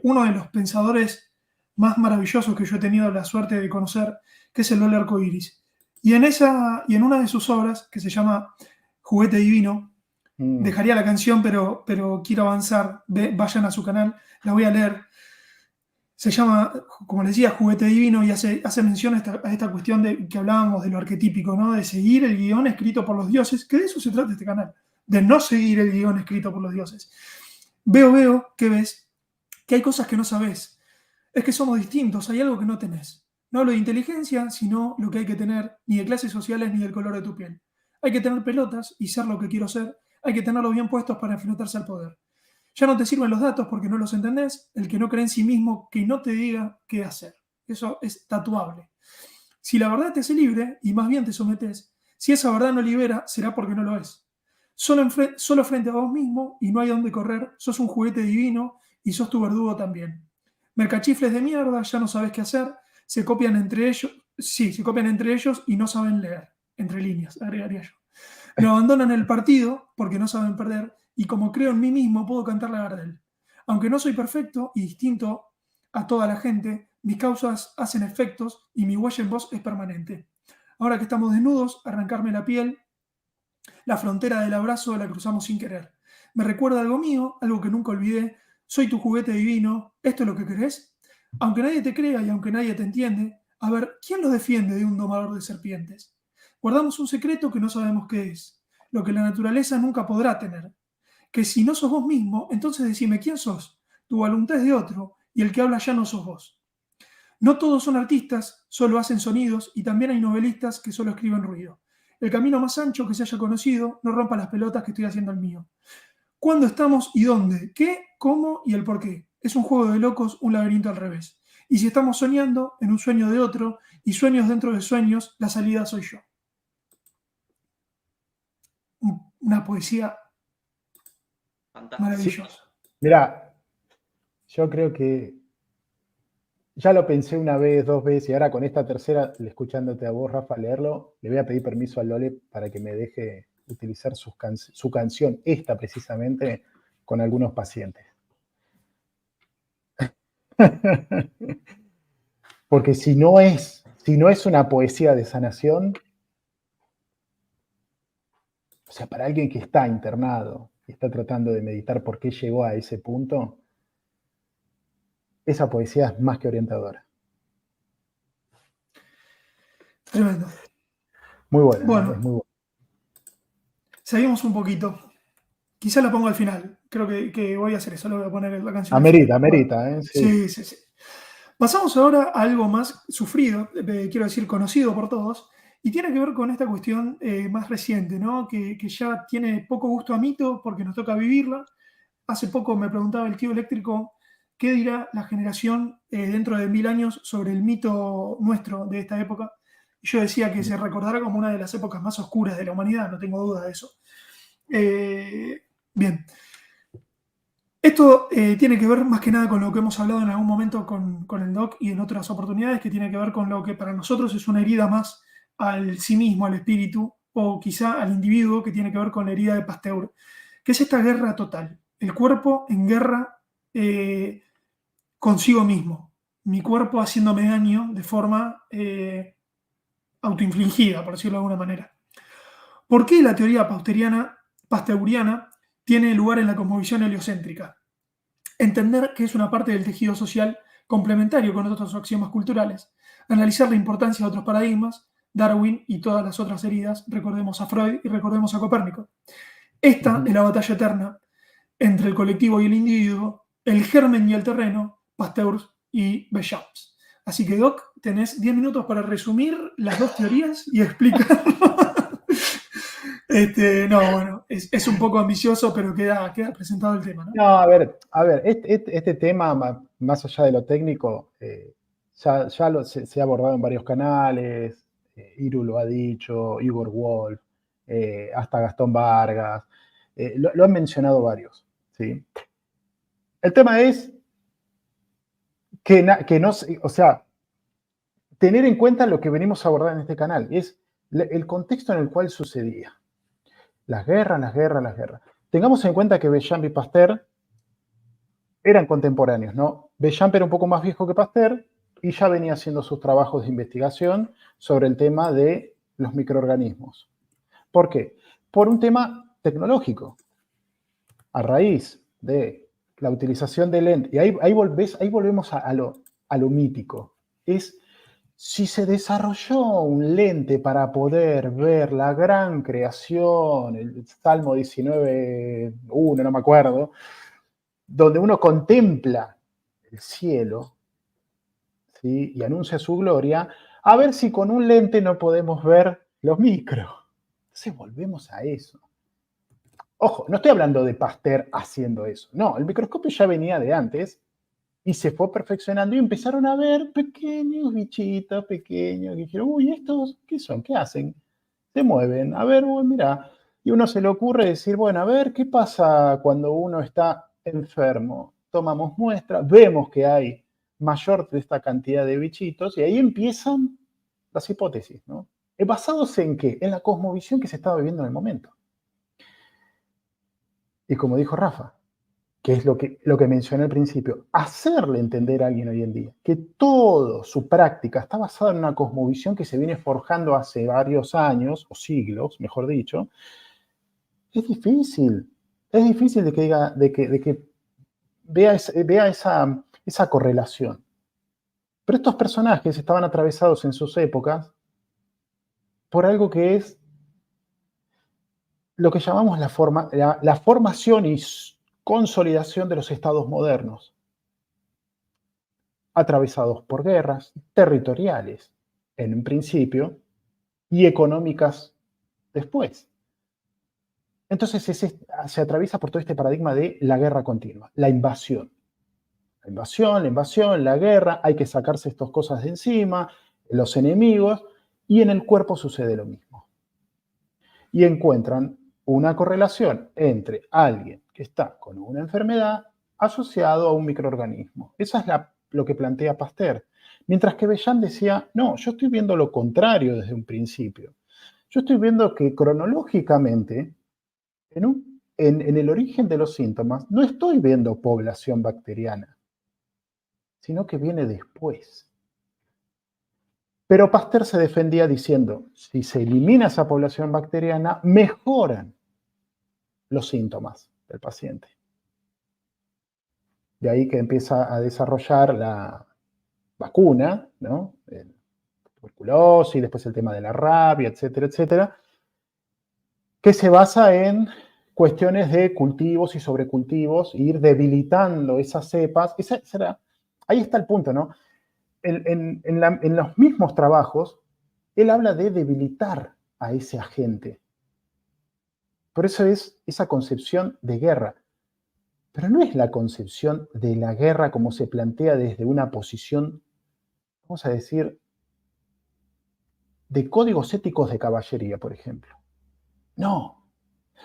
uno de los pensadores más maravillosos que yo he tenido la suerte de conocer, que es el Lole Arcoiris. Y en una de sus obras, que se llama Juguete Divino, dejaría la canción, pero quiero avanzar. Vayan a su canal, la voy a leer. Se llama, como les decía, Juguete Divino y hace mención a esta cuestión de que hablábamos de lo arquetípico, ¿no? De seguir el guión escrito por los dioses, que de eso se trata este canal, de no seguir el guión escrito por los dioses. Veo, ¿qué ves? Que hay cosas que no sabes. Es que somos distintos, hay algo que no tenés. No hablo de inteligencia, sino lo que hay que tener, ni de clases sociales ni del color de tu piel. Hay que tener pelotas y ser lo que quiero ser. Hay que tenerlos bien puestos para enfrentarse al poder. Ya no te sirven los datos porque no los entendés. El que no cree en sí mismo, que no te diga qué hacer. Eso es tatuable. Si la verdad te hace libre y más bien te sometes, si esa verdad no libera, será porque no lo es. Solo frente a vos mismo y no hay dónde correr, sos un juguete divino y sos tu verdugo también. Mercachifles de mierda, ya no sabes qué hacer, se copian entre ellos y no saben leer. Entre líneas, agregaría yo. Me abandonan el partido porque no saben perder y como creo en mí mismo puedo cantar la Gardel. Aunque no soy perfecto y distinto a toda la gente, mis causas hacen efectos y mi huella en vos es permanente. Ahora que estamos desnudos, arrancarme la piel, la frontera del abrazo la cruzamos sin querer. Me recuerda algo mío, algo que nunca olvidé. Soy tu juguete divino. ¿Esto es lo que querés? Aunque nadie te crea y aunque nadie te entiende, a ver, ¿quién lo defiende de un domador de serpientes? Guardamos un secreto que no sabemos qué es, lo que la naturaleza nunca podrá tener. Que si no sos vos mismo, entonces decime quién sos. Tu voluntad es de otro y el que habla ya no sos vos. No todos son artistas, solo hacen sonidos y también hay novelistas que solo escriben ruido. El camino más ancho que se haya conocido no rompa las pelotas que estoy haciendo el mío. ¿Cuándo estamos y dónde? ¿Qué? ¿Cómo? Y el por qué. Es un juego de locos, un laberinto al revés. Y si estamos soñando en un sueño de otro y sueños dentro de sueños, la salida soy yo. Una poesía fantástico. maravillosa. Mirá, yo creo que ya lo pensé una vez, dos veces, y ahora con esta tercera, escuchándote a vos, Rafa, leerlo, le voy a pedir permiso a Lole para que me deje utilizar su canción, esta precisamente, con algunos pacientes. Porque si no es una poesía de sanación, o sea, para alguien que está internado y está tratando de meditar por qué llegó a ese punto, esa poesía es más que orientadora. Tremendo. Muy buena, es Bueno, muy buena. seguimos un poquito. Quizá la pongo al final. Creo que voy a hacer eso. Le voy a poner la canción al Amerita, final. Bueno, amerita, sí. sí. Pasamos ahora a algo más sufrido, quiero decir, conocido por todos, y tiene que ver con esta cuestión más reciente, ¿no? Que ya tiene poco gusto a mito porque nos toca vivirla. Hace poco me preguntaba el tío eléctrico qué dirá la generación dentro de 1000 años sobre el mito nuestro de esta época. Y yo decía que se recordará como una de las épocas más oscuras de la humanidad, no tengo duda de eso. Bien. Esto tiene que ver más que nada con lo que hemos hablado en algún momento con el Doc y en otras oportunidades, que tiene que ver con lo que para nosotros es una herida más al sí mismo, al espíritu, o quizá al individuo, que tiene que ver con la herida de Pasteur, que es esta guerra total. El cuerpo en guerra consigo mismo. Mi cuerpo haciéndome daño de forma autoinfligida, por decirlo de alguna manera. ¿Por qué la teoría pasteuriana tiene lugar en la cosmovisión heliocéntrica? Entender que es una parte del tejido social complementario con otros axiomas culturales. Analizar la importancia de otros paradigmas, Darwin y todas las otras heridas, recordemos a Freud y recordemos a Copérnico. Esta es la batalla eterna entre el colectivo y el individuo, el germen y el terreno, Pasteur y Béchamp. Así que, Doc, tenés 10 minutos para resumir las dos teorías y explicar. No, bueno, es un poco ambicioso, pero queda presentado el tema, ¿no? No, a ver, este tema, más allá de lo técnico, ya se ha abordado en varios canales, Iru lo ha dicho, Igor Wolf, hasta Gastón Vargas, lo han mencionado varios, ¿sí? El tema es que no, o sea, tener en cuenta lo que venimos a abordar en este canal, es el contexto en el cual sucedía. Las guerras. Tengamos en cuenta que Béchamp y Pasteur eran contemporáneos, ¿no? Béchamp era un poco más viejo que Pasteur y ya venía haciendo sus trabajos de investigación sobre el tema de los microorganismos. ¿Por qué? Por un tema tecnológico. A raíz de la utilización de lentes, y ahí volvemos a lo mítico, es si se desarrolló un lente para poder ver la gran creación, el Salmo 19.1, no me acuerdo, donde uno contempla el cielo, ¿sí? Y anuncia su gloria, a ver si con un lente no podemos ver los micros. Entonces volvemos a eso. Ojo, no estoy hablando de Pasteur haciendo eso. No, el microscopio ya venía de antes y se fue perfeccionando y empezaron a ver pequeños bichitos pequeños que dijeron, uy, ¿estos qué son? ¿Qué hacen? Se mueven. A ver, bueno, mira. Y uno se le ocurre decir, bueno, a ver, ¿qué pasa cuando uno está enfermo? Tomamos muestras, vemos que hay mayor de esta cantidad de bichitos y ahí empiezan las hipótesis, ¿no? ¿Basados en qué? En la cosmovisión que se estaba viviendo en el momento. Y como dijo Rafa, que es lo que mencioné al principio, hacerle entender a alguien hoy en día que toda su práctica está basada en una cosmovisión que se viene forjando hace varios años, o siglos, mejor dicho, es difícil. Es difícil de que diga, de que vea esa correlación. Pero estos personajes estaban atravesados en sus épocas por algo que es lo que llamamos la formación y consolidación de los estados modernos, atravesados por guerras territoriales en un principio y económicas después. Entonces se atraviesa por todo este paradigma de la guerra continua, la invasión. La invasión, la guerra, hay que sacarse estas cosas de encima, los enemigos, y en el cuerpo sucede lo mismo. Y encuentran una correlación entre alguien que está con una enfermedad asociado a un microorganismo. Eso es lo que plantea Pasteur. Mientras que Béchamp decía, no, yo estoy viendo lo contrario desde un principio. Yo estoy viendo que cronológicamente, en el origen de los síntomas, no estoy viendo población bacteriana, sino que viene después. Pero Pasteur se defendía diciendo, si se elimina esa población bacteriana, mejoran los síntomas del paciente. De ahí que empieza a desarrollar la vacuna, ¿no? El tuberculosis, después el tema de la rabia, etcétera, etcétera, que se basa en cuestiones de cultivos y sobrecultivos, ir debilitando esas cepas. Ahí está el punto, ¿no? En los mismos trabajos, él habla de debilitar a ese agente. Por eso es esa concepción de guerra. Pero no es la concepción de la guerra como se plantea desde una posición, vamos a decir, de códigos éticos de caballería, por ejemplo. No,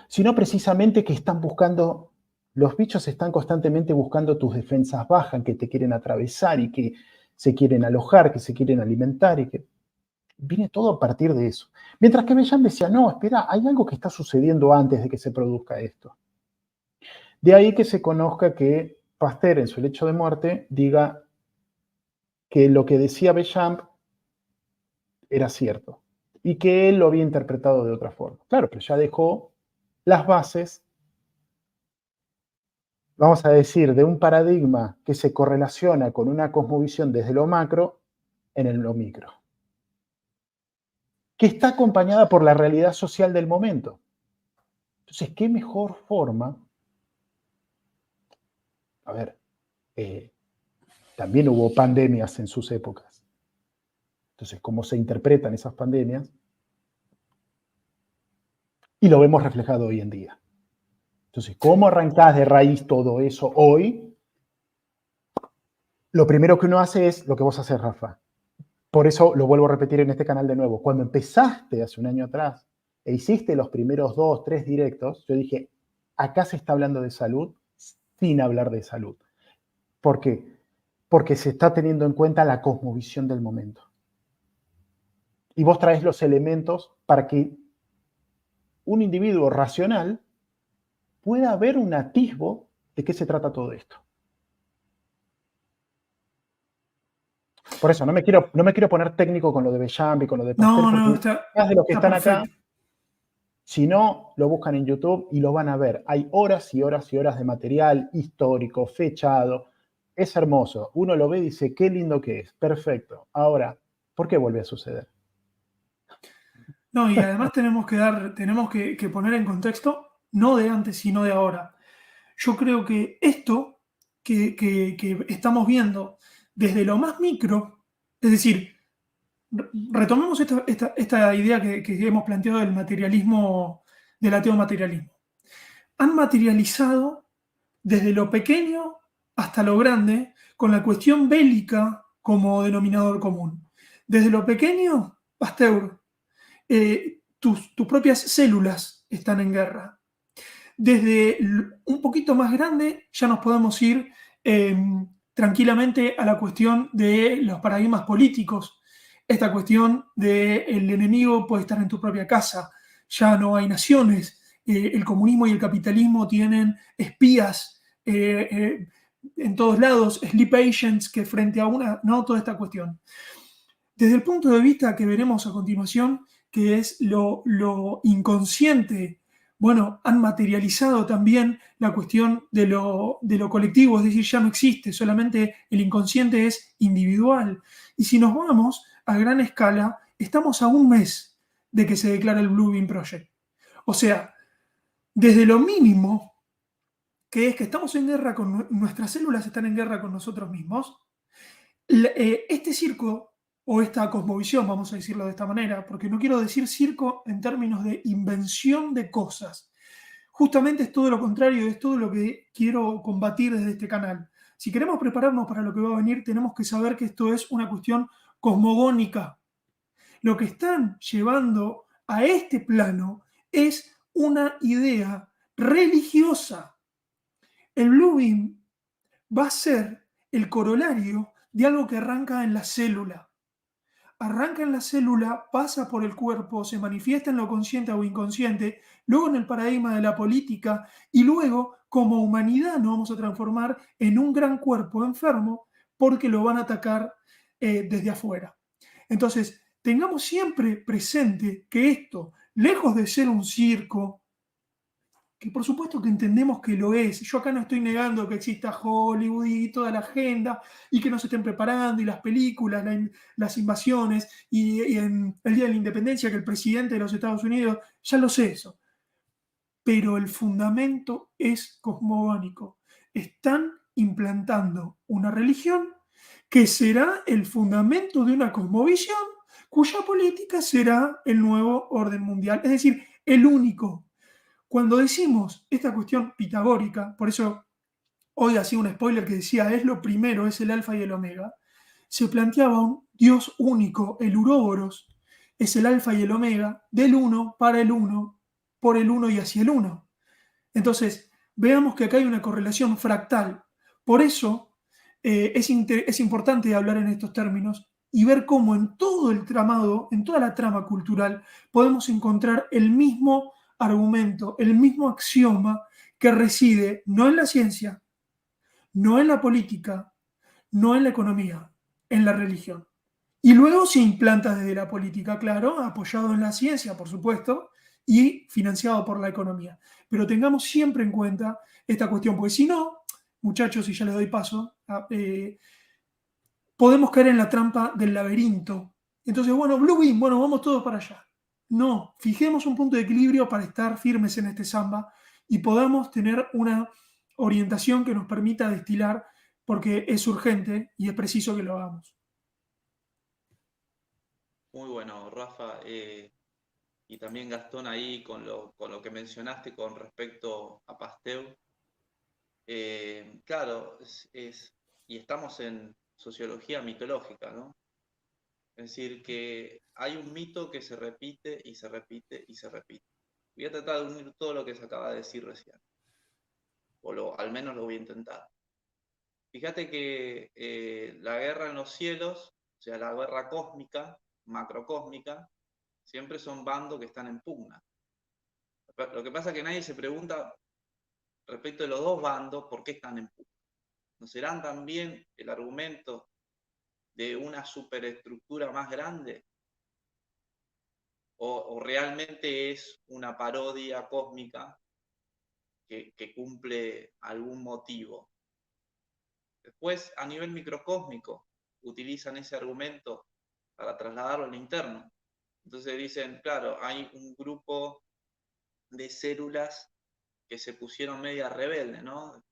sino precisamente que están buscando, los bichos están constantemente buscando tus defensas bajas, que te quieren atravesar y que se quieren alojar, que se quieren alimentar y que viene todo a partir de eso. Mientras que Bellam decía, no, espera, hay algo que está sucediendo antes de que se produzca esto. De ahí que se conozca que Pasteur en su lecho de muerte diga que lo que decía Bellam era cierto y que él lo había interpretado de otra forma. Claro, pero ya dejó las bases, vamos a decir, de un paradigma que se correlaciona con una cosmovisión desde lo macro en lo micro, que está acompañada por la realidad social del momento. Entonces, ¿qué mejor forma? A ver, también hubo pandemias en sus épocas. Entonces, ¿cómo se interpretan esas pandemias? Y lo vemos reflejado hoy en día. Entonces, ¿cómo arrancás de raíz todo eso hoy? Lo primero que uno hace es lo que vos haces, Rafa. Por eso lo vuelvo a repetir en este canal de nuevo. Cuando empezaste hace un año atrás e hiciste los primeros 2, 3 directos, yo dije, acá se está hablando de salud sin hablar de salud. ¿Por qué? Porque se está teniendo en cuenta la cosmovisión del momento. Y vos traes los elementos para que un individuo racional pueda ver un atisbo de qué se trata todo esto. Por eso, no me quiero poner técnico con lo de Bellam y con lo de Pasteur, porque más de los que están acá, si no, lo buscan en YouTube y lo van a ver. Hay horas y horas y horas de material histórico, fechado. Es hermoso. Uno lo ve y dice, qué lindo que es. Perfecto. Ahora, ¿por qué vuelve a suceder? No, y además tenemos que poner en contexto, no de antes, sino de ahora. Yo creo que esto que estamos viendo desde lo más micro, es decir, retomemos esta idea que hemos planteado del materialismo, del ateo materialismo. Han materializado desde lo pequeño hasta lo grande con la cuestión bélica como denominador común. Desde lo pequeño, Pasteur, tus propias células están en guerra. Desde un poquito más grande ya nos podemos ir tranquilamente a la cuestión de los paradigmas políticos. Esta cuestión del enemigo puede estar en tu propia casa. Ya no hay naciones. El comunismo y el capitalismo tienen espías en todos lados, sleep agents que frente a toda esta cuestión. Desde el punto de vista que veremos a continuación, que es lo inconsciente, bueno, han materializado también la cuestión de lo colectivo, es decir, ya no existe, solamente el inconsciente es individual. Y si nos vamos a gran escala, estamos a un mes de que se declara el Blue Beam Project. O sea, desde lo mínimo, que es que estamos en guerra con nuestras células, están en guerra con nosotros mismos, este circo o esta cosmovisión, vamos a decirlo de esta manera, porque no quiero decir circo en términos de invención de cosas. Justamente es todo lo contrario, es todo lo que quiero combatir desde este canal. Si queremos prepararnos para lo que va a venir, tenemos que saber que esto es una cuestión cosmogónica. Lo que están llevando a este plano es una idea religiosa. El Blue Beam va a ser el corolario de algo que arranca en la célula. Arranca en la célula, pasa por el cuerpo, se manifiesta en lo consciente o inconsciente, luego en el paradigma de la política y luego como humanidad nos vamos a transformar en un gran cuerpo enfermo porque lo van a atacar desde afuera. Entonces, tengamos siempre presente que esto, lejos de ser un circo, que por supuesto que entendemos que lo es. Yo acá no estoy negando que exista Hollywood y toda la agenda y que no se estén preparando y las películas, las invasiones y en el Día de la Independencia que el presidente de los Estados Unidos, ya lo sé eso. pero el fundamento es cosmogónico. Están implantando una religión que será el fundamento de una cosmovisión cuya política será el nuevo orden mundial, es decir, el único. Cuando decimos esta cuestión pitagórica, por eso hoy hacía un spoiler que decía es lo primero, es el alfa y el omega, se planteaba un Dios único, el Uroboros, es el alfa y el omega, del uno, para el uno, por el uno y hacia el uno. Entonces, veamos que acá hay una correlación fractal. Por eso es importante hablar en estos términos y ver cómo en todo el tramado, en toda la trama cultural, podemos encontrar el mismo argumento, el mismo axioma que reside no en la ciencia, no en la política, no en la economía, en la religión. Y luego se implanta desde la política, claro, apoyado en la ciencia, por supuesto, y financiado por la economía. Pero tengamos siempre en cuenta esta cuestión, porque si no, muchachos, y ya les doy paso, podemos caer en la trampa del laberinto. Entonces, bueno, Blue Beam, bueno, vamos todos para allá. No, fijemos un punto de equilibrio para estar firmes en este samba y podamos tener una orientación que nos permita destilar, porque es urgente y es preciso que lo hagamos. Muy bueno, Rafa. Y también Gastón ahí con lo que mencionaste con respecto a Pasteur. Claro, y estamos en sociología mitológica, ¿no? Es decir, que hay un mito que se repite y se repite y se repite. Voy a tratar de unir todo lo que se acaba de decir recién, al menos lo voy a intentar. Fíjate que la guerra en los cielos, o sea, la guerra cósmica, macrocósmica, siempre son bandos que están en pugna. Lo que pasa es que nadie se pregunta respecto de los dos bandos por qué están en pugna. ¿No serán también el argumento de una superestructura más grande? ¿O realmente es una parodia cósmica que cumple algún motivo? Después, a nivel microcósmico, utilizan ese argumento para trasladarlo al interno. Entonces dicen, claro, hay un grupo de células que se pusieron media rebeldes, ¿no?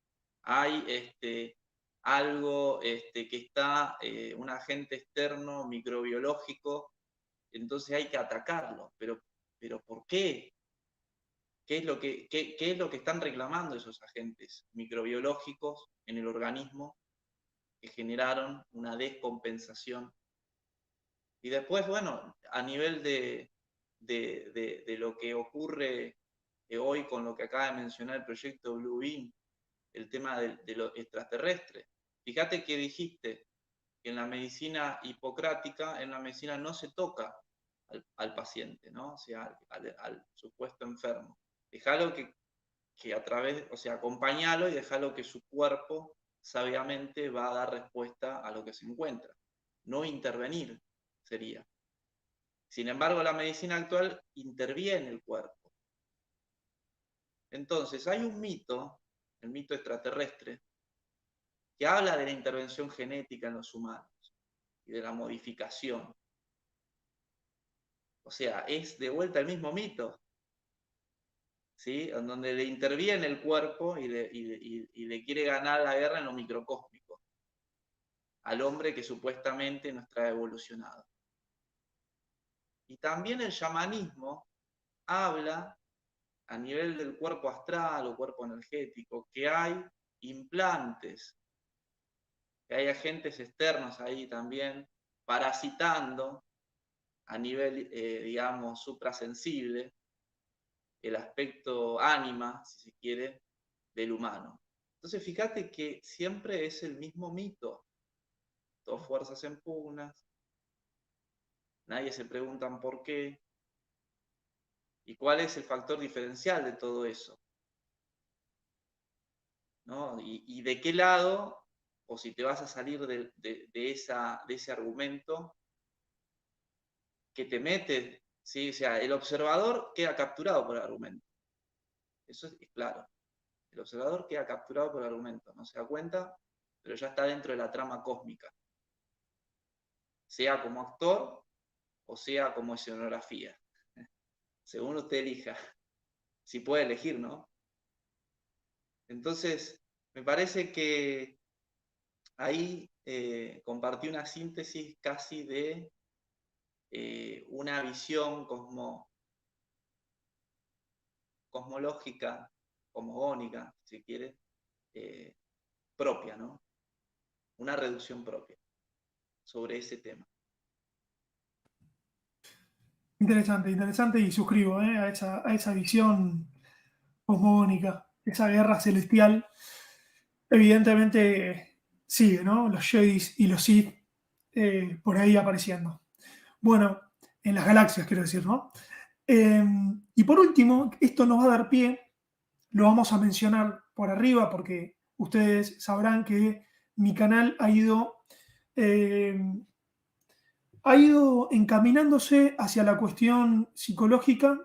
Hay algo que está, un agente externo microbiológico, entonces hay que atacarlo. Pero ¿por qué? ¿Qué es lo que están reclamando esos agentes microbiológicos en el organismo que generaron una descompensación? Y después, bueno, a nivel de lo que ocurre hoy con lo que acaba de mencionar el proyecto Blue Beam, el tema de lo extraterrestre. Fíjate que dijiste que en la medicina hipocrática, en la medicina no se toca al paciente, ¿no? O sea, al supuesto enfermo. Dejalo que a través, o sea, acompañalo y dejalo que su cuerpo sabiamente va a dar respuesta a lo que se encuentra. No intervenir sería. Sin embargo, la medicina actual interviene el cuerpo. Entonces, hay un mito, el mito extraterrestre, que habla de la intervención genética en los humanos y de la modificación. O sea, es de vuelta el mismo mito, ¿sí? En donde le interviene el cuerpo y le quiere ganar la guerra en lo microcósmico, al hombre que supuestamente nos trae evolucionado. Y también el chamanismo habla a nivel del cuerpo astral o cuerpo energético, que hay implantes, que hay agentes externos ahí también parasitando a nivel, digamos, suprasensible, el aspecto ánima, si se quiere, del humano. Entonces, fíjate que siempre es el mismo mito. Dos fuerzas en pugnas, nadie se preguntan por qué, y cuál es el factor diferencial de todo eso, ¿no? Y de qué lado, o si te vas a salir de ese argumento, que te mete, ¿sí? O sea, el observador queda capturado por el argumento. Eso es claro. El observador queda capturado por el argumento, no se da cuenta, pero ya está dentro de la trama cósmica. Sea como actor o sea como escenografía, según usted elija. si puede elegir, ¿no? Entonces, me parece que ahí compartí una síntesis casi de una visión cosmológica, cosmogónica, si quiere, propia, ¿no? Una reducción propia sobre ese tema. Interesante, interesante y suscribo a esa visión cosmónica, esa guerra celestial. Evidentemente sigue, ¿no? Los Jedis y los Sith por ahí apareciendo. Bueno, en las galaxias, quiero decir, ¿no? Y por último, esto nos va a dar pie, lo vamos a mencionar por arriba porque ustedes sabrán que mi canal eh, ha ido encaminándose hacia la cuestión psicológica,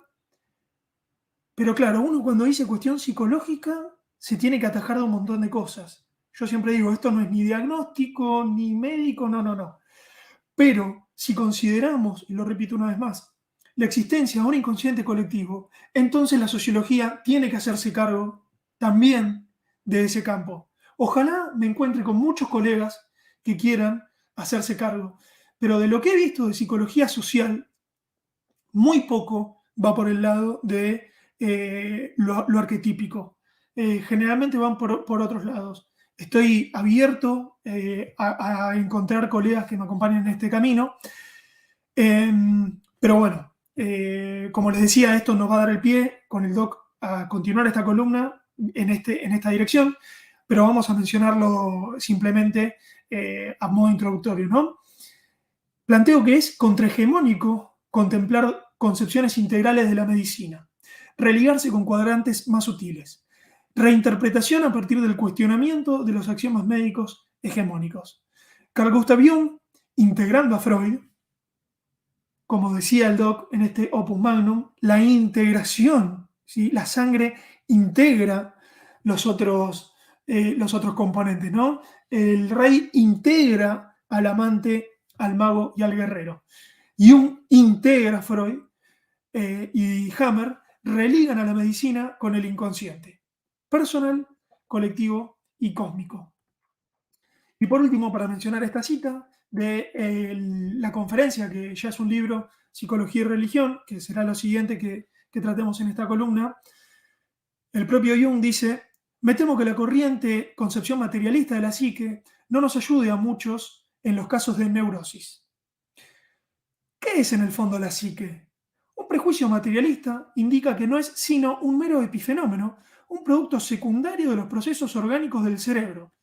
pero claro, uno cuando dice cuestión psicológica se tiene que atajar de un montón de cosas. Yo siempre digo, esto no es ni diagnóstico, ni médico, no, no, no. Pero si consideramos, y lo repito una vez más, la existencia de un inconsciente colectivo, entonces la sociología tiene que hacerse cargo también de ese campo. Ojalá me encuentre con muchos colegas que quieran hacerse cargo, pero de lo que he visto de psicología social, muy poco va por el lado de lo arquetípico. Generalmente van por otros lados. Estoy abierto a encontrar colegas que me acompañen en este camino. Pero bueno, como les decía, esto nos va a dar el pie con el doc a continuar esta columna en esta dirección, pero vamos a mencionarlo simplemente a modo introductorio, ¿no? Planteo que es contrahegemónico contemplar concepciones integrales de la medicina, religarse con cuadrantes más sutiles, reinterpretación a partir del cuestionamiento de los axiomas médicos hegemónicos. Carl Gustav Jung, integrando a Freud, como decía el doc en este opus magnum, la integración, ¿sí? La sangre integra los otros componentes, ¿no? El rey integra al amante, al mago y al guerrero. Jung integra a Freud y Hammer religan a la medicina con el inconsciente, personal, colectivo y cósmico. Y por último, para mencionar esta cita de la conferencia, que ya es un libro, Psicología y Religión, que será lo siguiente que tratemos en esta columna, el propio Jung dice: me temo que la corriente concepción materialista de la psique no nos ayude a muchos en los casos de neurosis. ¿Qué es en el fondo la psique? Un prejuicio materialista indica que no es sino un mero epifenómeno, un producto secundario de los procesos orgánicos del cerebro.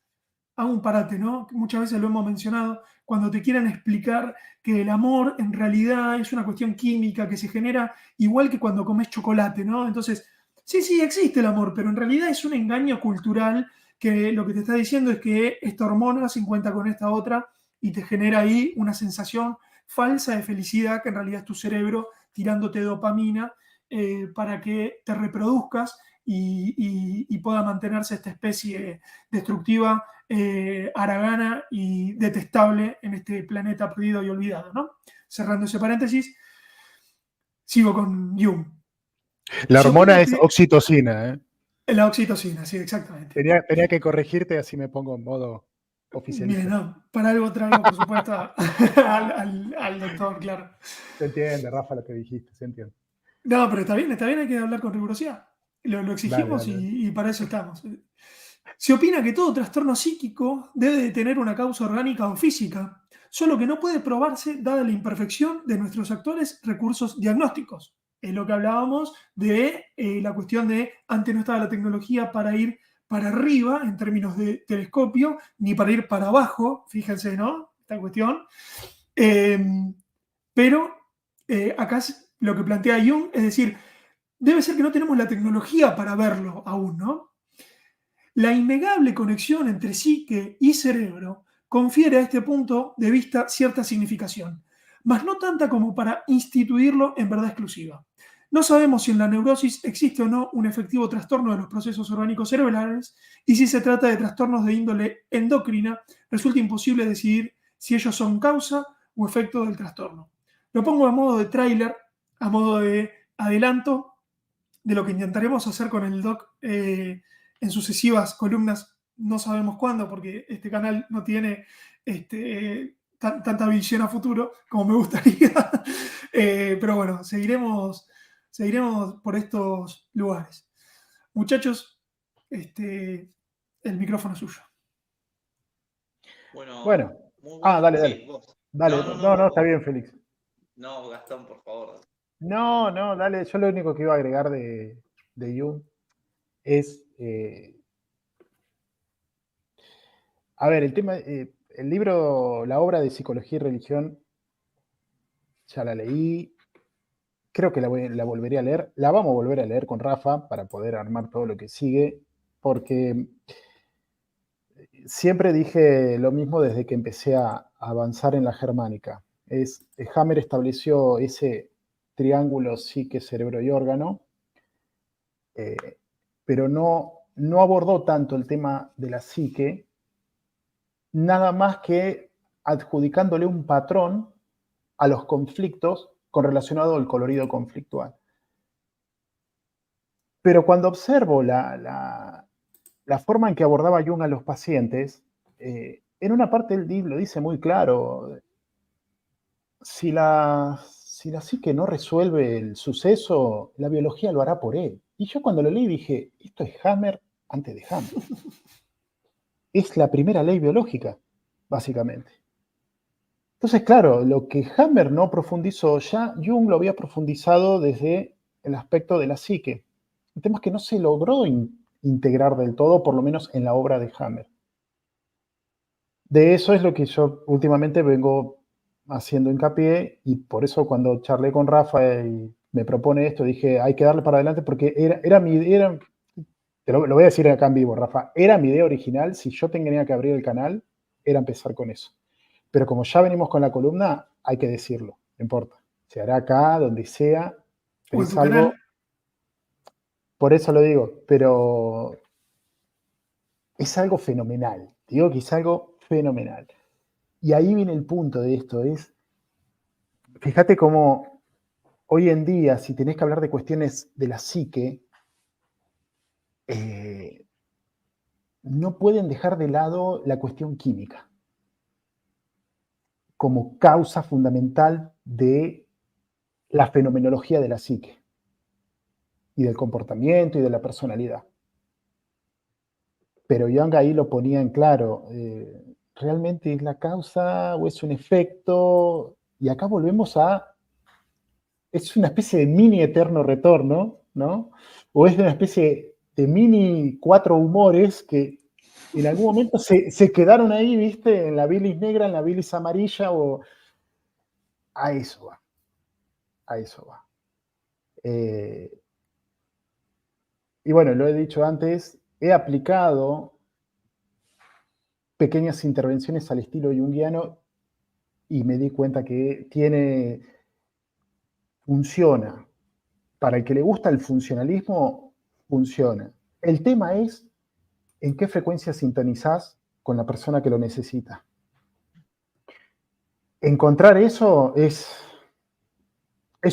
Hago un parate, ¿no? Muchas veces lo hemos mencionado, cuando te quieran explicar que el amor en realidad es una cuestión química que se genera igual que cuando comes chocolate, ¿no? Entonces, sí, existe el amor, pero en realidad es un engaño cultural que lo que te está diciendo es que esta hormona se encuentra con esta otra y te genera ahí una sensación falsa de felicidad que en realidad es tu cerebro tirándote dopamina para que te reproduzcas y pueda mantenerse esta especie destructiva, haragana y detestable en este planeta perdido y olvidado, ¿no? Cerrando ese paréntesis, sigo con Jung. La hormona es oxitocina, ¿eh? La oxitocina, sí, exactamente. Tenía que corregirte, así me pongo en modo oficialista. Bien, no, para algo traigo, por supuesto, al doctor, claro. Se entiende, Rafa, lo que dijiste, se entiende. No, pero está bien, hay que hablar con rigurosidad. Lo exigimos Dale. Y para eso estamos. Se opina que todo trastorno psíquico debe de tener una causa orgánica o física, solo que no puede probarse dada la imperfección de nuestros actuales recursos diagnósticos. Es lo que hablábamos de la cuestión de antes no estaba la tecnología para ir para arriba en términos de telescopio, ni para ir para abajo, fíjense, ¿no? Esta cuestión. Pero acá lo que plantea Jung es decir, debe ser que no tenemos la tecnología para verlo aún, ¿no? La innegable conexión entre psique y cerebro confiere a este punto de vista cierta significación, mas no tanta como para instituirlo en verdad exclusiva. No sabemos si en la neurosis existe o no un efectivo trastorno de los procesos orgánicos cerebrales y si se trata de trastornos de índole endocrina, resulta imposible decidir si ellos son causa o efecto del trastorno. Lo pongo a modo de tráiler, a modo de adelanto de lo que intentaremos hacer con el doc en sucesivas columnas. No sabemos cuándo, porque este canal no tiene tanta visión a futuro como me gustaría. Pero bueno, seguiremos por estos lugares. Muchachos, el micrófono es suyo. Bueno, Bueno, muy bueno. dale, Sí, dale. vos. Dale, no, está bien, Félix. No, Gastón, por favor. No, dale. Yo lo único que iba a agregar de Jung es, a ver, el tema, el libro, la obra de Psicología y Religión, ya la leí, creo que la volveré a leer, la vamos a volver a leer con Rafa para poder armar todo lo que sigue, porque siempre dije lo mismo desde que empecé a avanzar en la germánica. Hammer estableció ese triángulo psique, cerebro y órgano, pero no abordó tanto el tema de la psique, nada más que adjudicándole un patrón a los conflictos con relacionado al colorido conflictual. Pero cuando observo la forma en que abordaba Jung a los pacientes, en una parte él lo dice muy claro, si la psique no resuelve el suceso, la biología lo hará por él. Y yo cuando lo leí dije, esto es Hammer antes de Hammer. Es la primera ley biológica, básicamente. Entonces, claro, lo que Hammer no profundizó, ya Jung lo había profundizado desde el aspecto de la psique. El tema es que no se logró integrar del todo, por lo menos en la obra de Hammer. De eso es lo que yo últimamente vengo haciendo hincapié, y por eso cuando charlé con Rafa y me propone esto, dije, hay que darle para adelante, porque era mi idea, te lo voy a decir acá en vivo, Rafa, era mi idea original, si yo tenía que abrir el canal, era empezar con eso. Pero como ya venimos con la columna, hay que decirlo, no importa. Se hará acá, donde sea, pero O en es tu algo, canal. por eso lo digo, pero es algo fenomenal. Digo que es algo fenomenal. Y ahí viene el punto de esto, fíjate cómo hoy en día, si tenés que hablar de cuestiones de la psique, no pueden dejar de lado la cuestión química como causa fundamental de la fenomenología de la psique y del comportamiento y de la personalidad. Pero Jung ahí lo ponía en claro, ¿realmente es la causa o es un efecto? Y acá volvemos es una especie de mini eterno retorno, ¿no? O es una especie de mini cuatro humores que en algún momento se quedaron ahí, ¿viste? En la bilis negra, en la bilis amarilla, o a eso va, a eso va. Y bueno, lo he dicho antes, he aplicado pequeñas intervenciones al estilo junguiano y me di cuenta que funciona. Para el que le gusta el funcionalismo, funciona. El tema es en qué frecuencia sintonizás con la persona que lo necesita. Encontrar eso es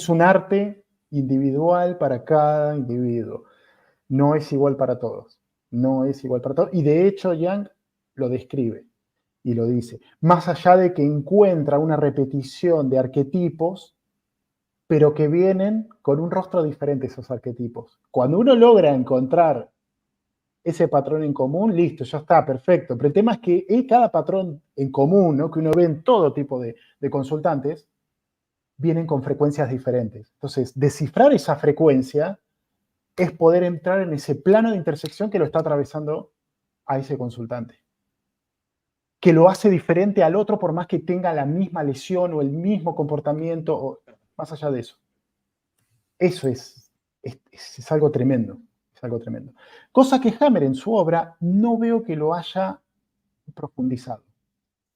un arte individual para cada individuo. No es igual para todos. No es igual para todos. Y de hecho, Jung lo describe y lo dice. Más allá de que encuentra una repetición de arquetipos, pero que vienen con un rostro diferente esos arquetipos. Cuando uno logra encontrar ese patrón en común, listo, ya está, perfecto. Pero el tema es que cada patrón en común, ¿no?, que uno ve en todo tipo de consultantes, vienen con frecuencias diferentes. Entonces, descifrar esa frecuencia es poder entrar en ese plano de intersección que lo está atravesando a ese consultante, que lo hace diferente al otro por más que tenga la misma lesión o el mismo comportamiento, o más allá de eso. Eso es algo tremendo, es algo tremendo. Cosa que Hammer en su obra no veo que lo haya profundizado.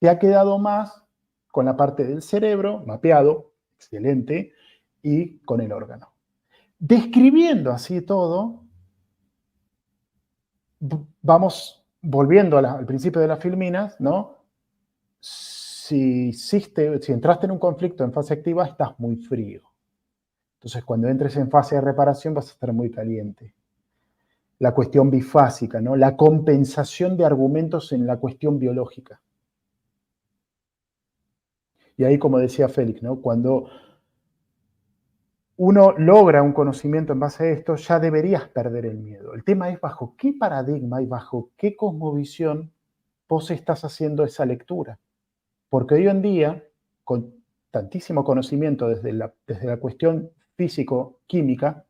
Se ha quedado más con la parte del cerebro, mapeado, excelente, y con el órgano. Describiendo así todo, vamos volviendo al principio de las filminas, ¿no? Si entraste en un conflicto en fase activa, estás muy frío. Entonces, cuando entres en fase de reparación vas a estar muy caliente. La cuestión bifásica, ¿no? La compensación de argumentos en la cuestión biológica. Y ahí, como decía Félix, ¿no? Cuando uno logra un conocimiento en base a esto, ya deberías perder el miedo. El tema es bajo qué paradigma y bajo qué cosmovisión vos estás haciendo esa lectura. Porque hoy en día, con tantísimo conocimiento desde la cuestión físico-química,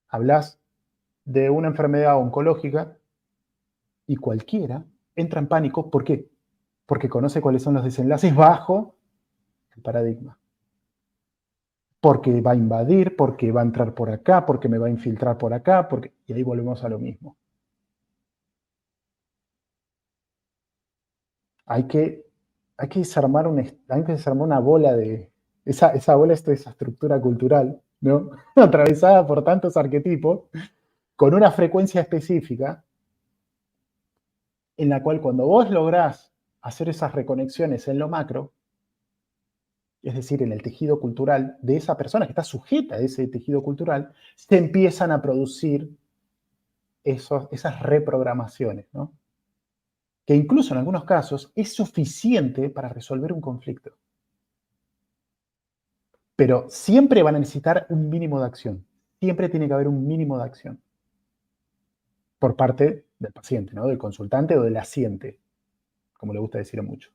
hablas de una enfermedad oncológica y cualquiera entra en pánico. ¿Por qué? Porque conoce cuáles son los desenlaces bajo el paradigma. Porque va a invadir, porque va a entrar por acá, porque me va a infiltrar por acá, y ahí volvemos a lo mismo. Hay que desarmar una bola de... Esa bola es esa estructura cultural, ¿no? Atravesada por tantos arquetipos, con una frecuencia específica, en la cual cuando vos lográs hacer esas reconexiones en lo macro, es decir, en el tejido cultural de esa persona que está sujeta a ese tejido cultural, se empiezan a producir esas reprogramaciones, ¿no? Que incluso en algunos casos es suficiente para resolver un conflicto. Pero siempre van a necesitar un mínimo de acción. Siempre tiene que haber un mínimo de acción por parte del paciente, ¿no? Del consultante o del asiente, como le gusta decir a muchos.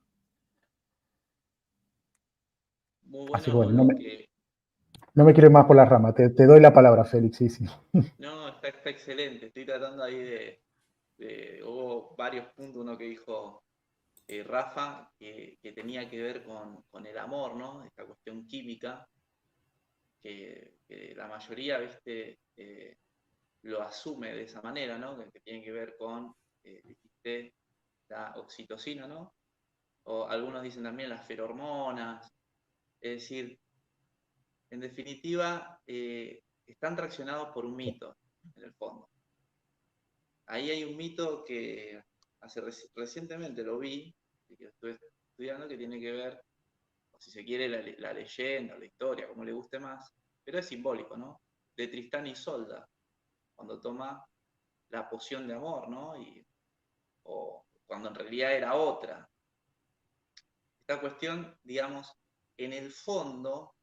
Muy Así que bueno bueno, lo que... no me quiero ir más por la rama. Te doy la palabra, Félix. Sí, sí. No, está excelente. Estoy tratando ahí hubo varios puntos, uno que dijo Rafa, que tenía que ver con el amor, ¿no? Esta cuestión química, que la mayoría, ¿viste? Lo asume de esa manera, ¿no? Que tiene que ver con, dijiste, la oxitocina, ¿no? O algunos dicen también las ferormonas. Es decir, en definitiva, están traccionados por un mito, en el fondo. Ahí hay un mito que recientemente lo vi, que estuve estudiando, que tiene que ver, o si se quiere, la leyenda, la historia, como le guste más, pero es simbólico, ¿no? De Tristán y Isolda, cuando toma la poción de amor, ¿no? O cuando en realidad era otra. Esta cuestión, digamos, en el fondo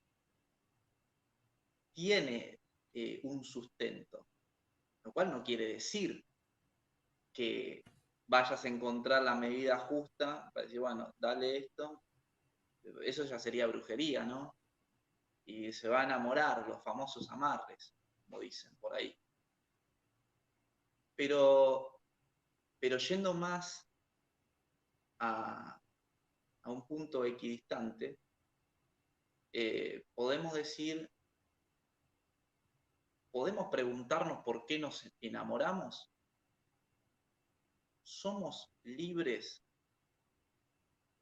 tiene un sustento, lo cual no quiere decir que vayas a encontrar la medida justa para decir, bueno, dale esto. Eso ya sería brujería, ¿no? Y se va a enamorar, los famosos amarres, como dicen por ahí. Pero yendo más a un punto equidistante, podemos decir, podemos preguntarnos por qué nos enamoramos. ¿Somos libres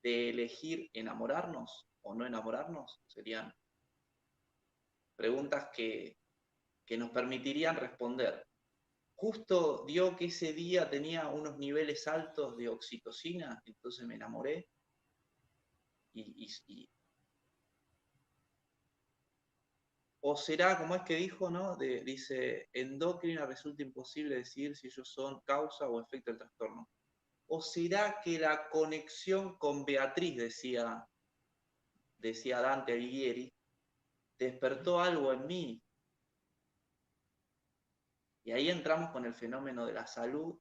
de elegir enamorarnos o no enamorarnos? Serían preguntas que nos permitirían responder. Justo dio que ese día tenía unos niveles altos de oxitocina, entonces me enamoré. O será, como es que dijo, ¿no? Dice, endocrina resulta imposible decidir si ellos son causa o efecto del trastorno. ¿O será que la conexión con Beatriz, decía Dante Alighieri, despertó algo en mí? Y ahí entramos con el fenómeno de la salud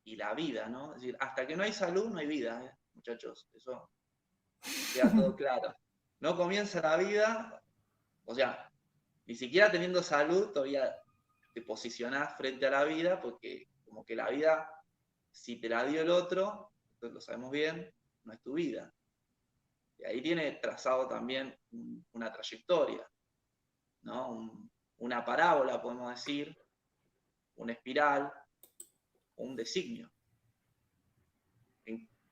y la vida, ¿no? Es decir, hasta que no hay salud, no hay vida, muchachos. Eso queda todo claro. No comienza la vida, o sea, ni siquiera teniendo salud todavía te posicionás frente a la vida, porque como que la vida, si te la dio el otro, esto lo sabemos bien, no es tu vida. Y ahí tiene trazado también una trayectoria, ¿no? Una parábola, podemos decir, una espiral, un designio.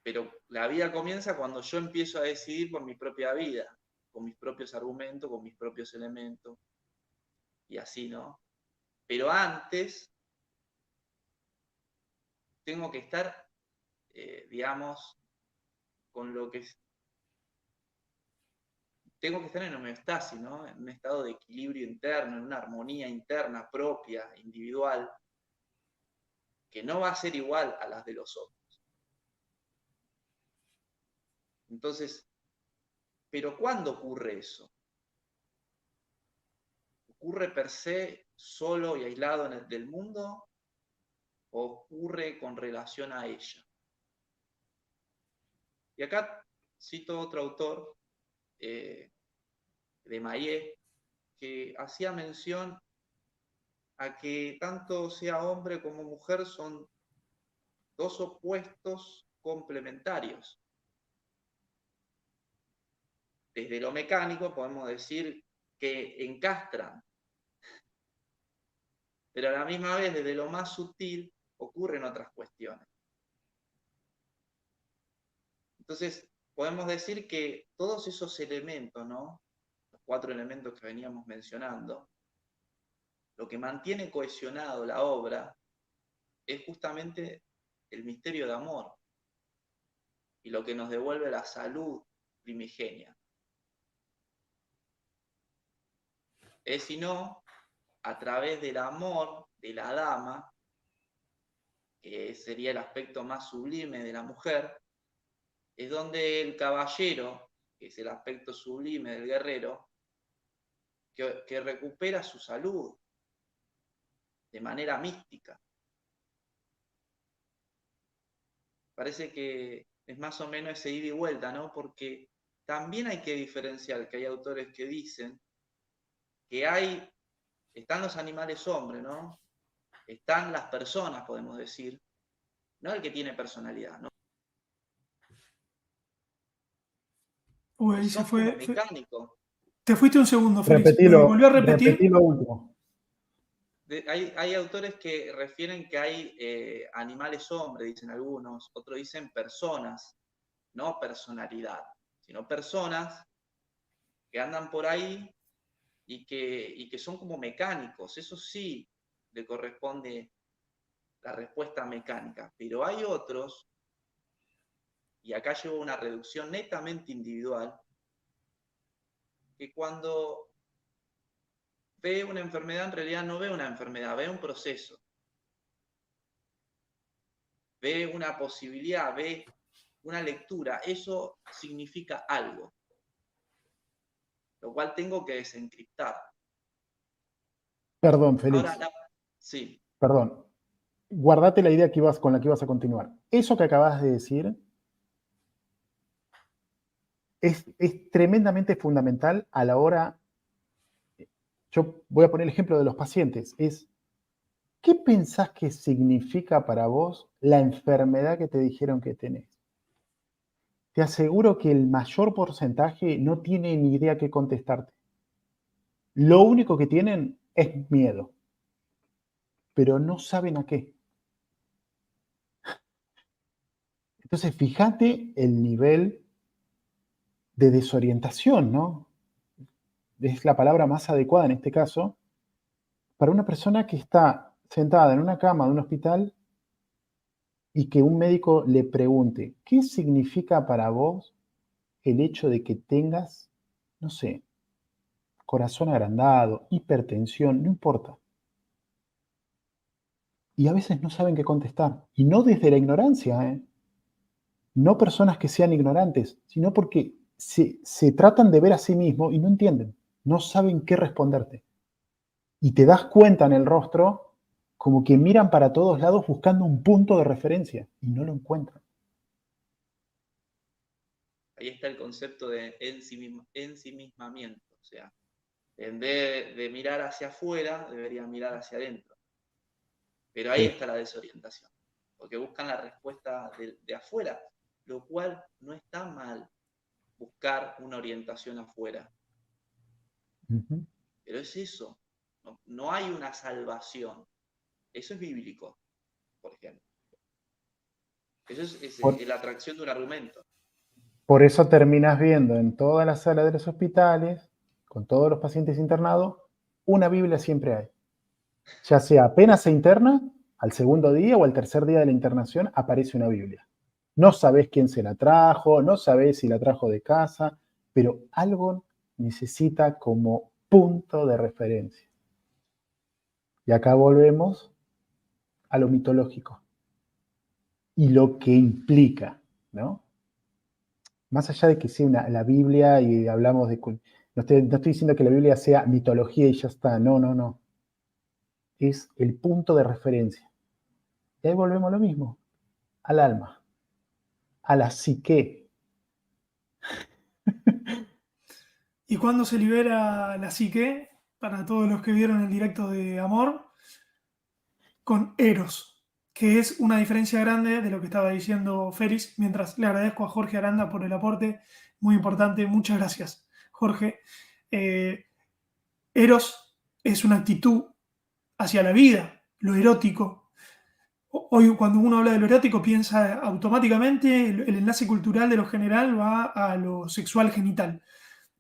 Pero la vida comienza cuando yo empiezo a decidir por mi propia vida, con mis propios argumentos, con mis propios elementos, y así, ¿no? Pero antes tengo que estar, digamos, con lo que tengo que estar en homeostasis, ¿no? En un estado de equilibrio interno, en una armonía interna propia, individual, que no va a ser igual a las de los otros. Entonces, ¿pero cuándo ocurre eso? ¿Ocurre per se solo y aislado del mundo o ocurre con relación a ella? Y acá cito otro autor, de Mayet, que hacía mención a que tanto sea hombre como mujer son dos opuestos complementarios. Desde lo mecánico podemos decir que encastran, pero a la misma vez desde lo más sutil ocurren otras cuestiones. Entonces, podemos decir que todos esos elementos, ¿no? Los 4 elementos que veníamos mencionando, lo que mantiene cohesionado la obra es justamente el misterio de amor y lo que nos devuelve la salud primigenia. Es sino a través del amor de la dama, que sería el aspecto más sublime de la mujer, es donde el caballero, que es el aspecto sublime del guerrero, que recupera su salud de manera mística. Parece que es más o menos ese ida y vuelta, ¿no? Porque también hay que diferenciar que hay autores que dicen que están los animales hombres, ¿no? Están las personas, podemos decir, no el que tiene personalidad, ¿no? Uy, Que ahí se son como fue. mecánicos. Te fuiste un segundo, Félix. Repetilo, Volvió a repetir. repetí lo último. Hay autores que refieren que hay animales hombres, dicen algunos, otros dicen personas, no personalidad, sino personas que andan por ahí y que son como mecánicos. Eso sí le corresponde la respuesta mecánica, pero hay otros, y acá llevo una reducción netamente individual, que cuando ve una enfermedad en realidad no ve una enfermedad, ve un proceso, ve una posibilidad, ve una lectura. Eso significa algo, lo cual tengo que desencriptar. Perdón, Félix. Ahora, sí. Perdón. Guardate la idea con la que ibas a continuar. Eso que acabas de decir es tremendamente fundamental a la hora. Yo voy a poner el ejemplo de los pacientes. ¿Qué pensás que significa para vos la enfermedad que te dijeron que tenés? Te aseguro que el mayor porcentaje no tiene ni idea qué contestarte. Lo único que tienen es miedo, pero no saben a qué. Entonces, fíjate el nivel de desorientación, ¿no? Es la palabra más adecuada en este caso, para una persona que está sentada en una cama de un hospital y que un médico le pregunte, ¿qué significa para vos el hecho de que tengas, no sé, corazón agrandado, hipertensión, no importa? Y a veces no saben qué contestar. Y no desde la ignorancia, ¿eh? No personas que sean ignorantes, sino porque se tratan de ver a sí mismos y no entienden, no saben qué responderte. Y te das cuenta en el rostro como que miran para todos lados buscando un punto de referencia y no lo encuentran. Ahí está el concepto de ensimismamiento. O sea, en vez de mirar hacia afuera, deberían mirar hacia adentro. Pero ahí está la desorientación, porque buscan la respuesta de afuera, lo cual no está mal buscar una orientación afuera. Uh-huh. Pero es eso, no hay una salvación. Eso es bíblico, por ejemplo. Eso es la atracción de un argumento. Por eso terminas viendo en todas las salas de los hospitales, con todos los pacientes internados, una Biblia siempre hay. Ya sea apenas se interna, al segundo día o al tercer día de la internación aparece una Biblia. No sabés quién se la trajo, no sabés si la trajo de casa, pero algo necesita como punto de referencia. Y acá volvemos a lo mitológico y lo que implica, ¿no? Más allá de que sea la Biblia y hablamos de... No estoy diciendo que la Biblia sea mitología y ya está, no, no, no. Es el punto de referencia. Y ahí volvemos a lo mismo, al alma, a la psique. ¿Y cuándo se libera la psique? Para todos los que vieron el directo de Amor, con Eros, que es una diferencia grande de lo que estaba diciendo Félix, mientras le agradezco a Jorge Aranda por el aporte, muy importante, muchas gracias, Jorge. Eros es una actitud hacia la vida, lo erótico. Hoy cuando uno habla de lo erótico piensa automáticamente, el enlace cultural de lo general va a lo sexual genital,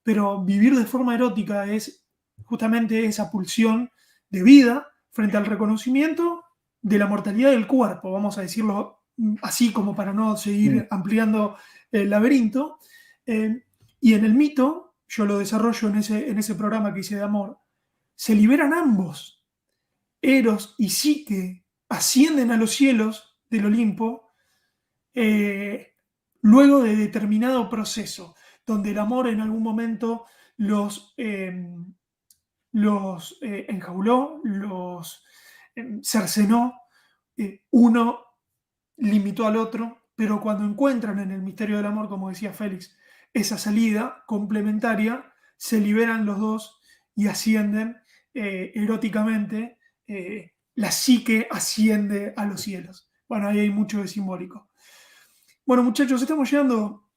pero vivir de forma erótica es justamente esa pulsión de vida frente al reconocimiento de la mortalidad del cuerpo, vamos a decirlo así como para no seguir ampliando el laberinto. Y en el mito, yo lo desarrollo en ese programa que hice de Amor, se liberan ambos. Eros y Psique ascienden a los cielos del Olimpo luego de determinado proceso, donde el amor en algún momento los enjauló, los cercenó, uno limitó al otro, pero cuando encuentran en el misterio del amor, como decía Félix, esa salida complementaria, se liberan los dos y ascienden eróticamente, la psique asciende a los cielos. Bueno, ahí hay mucho de simbólico. Bueno, muchachos, estamos llegando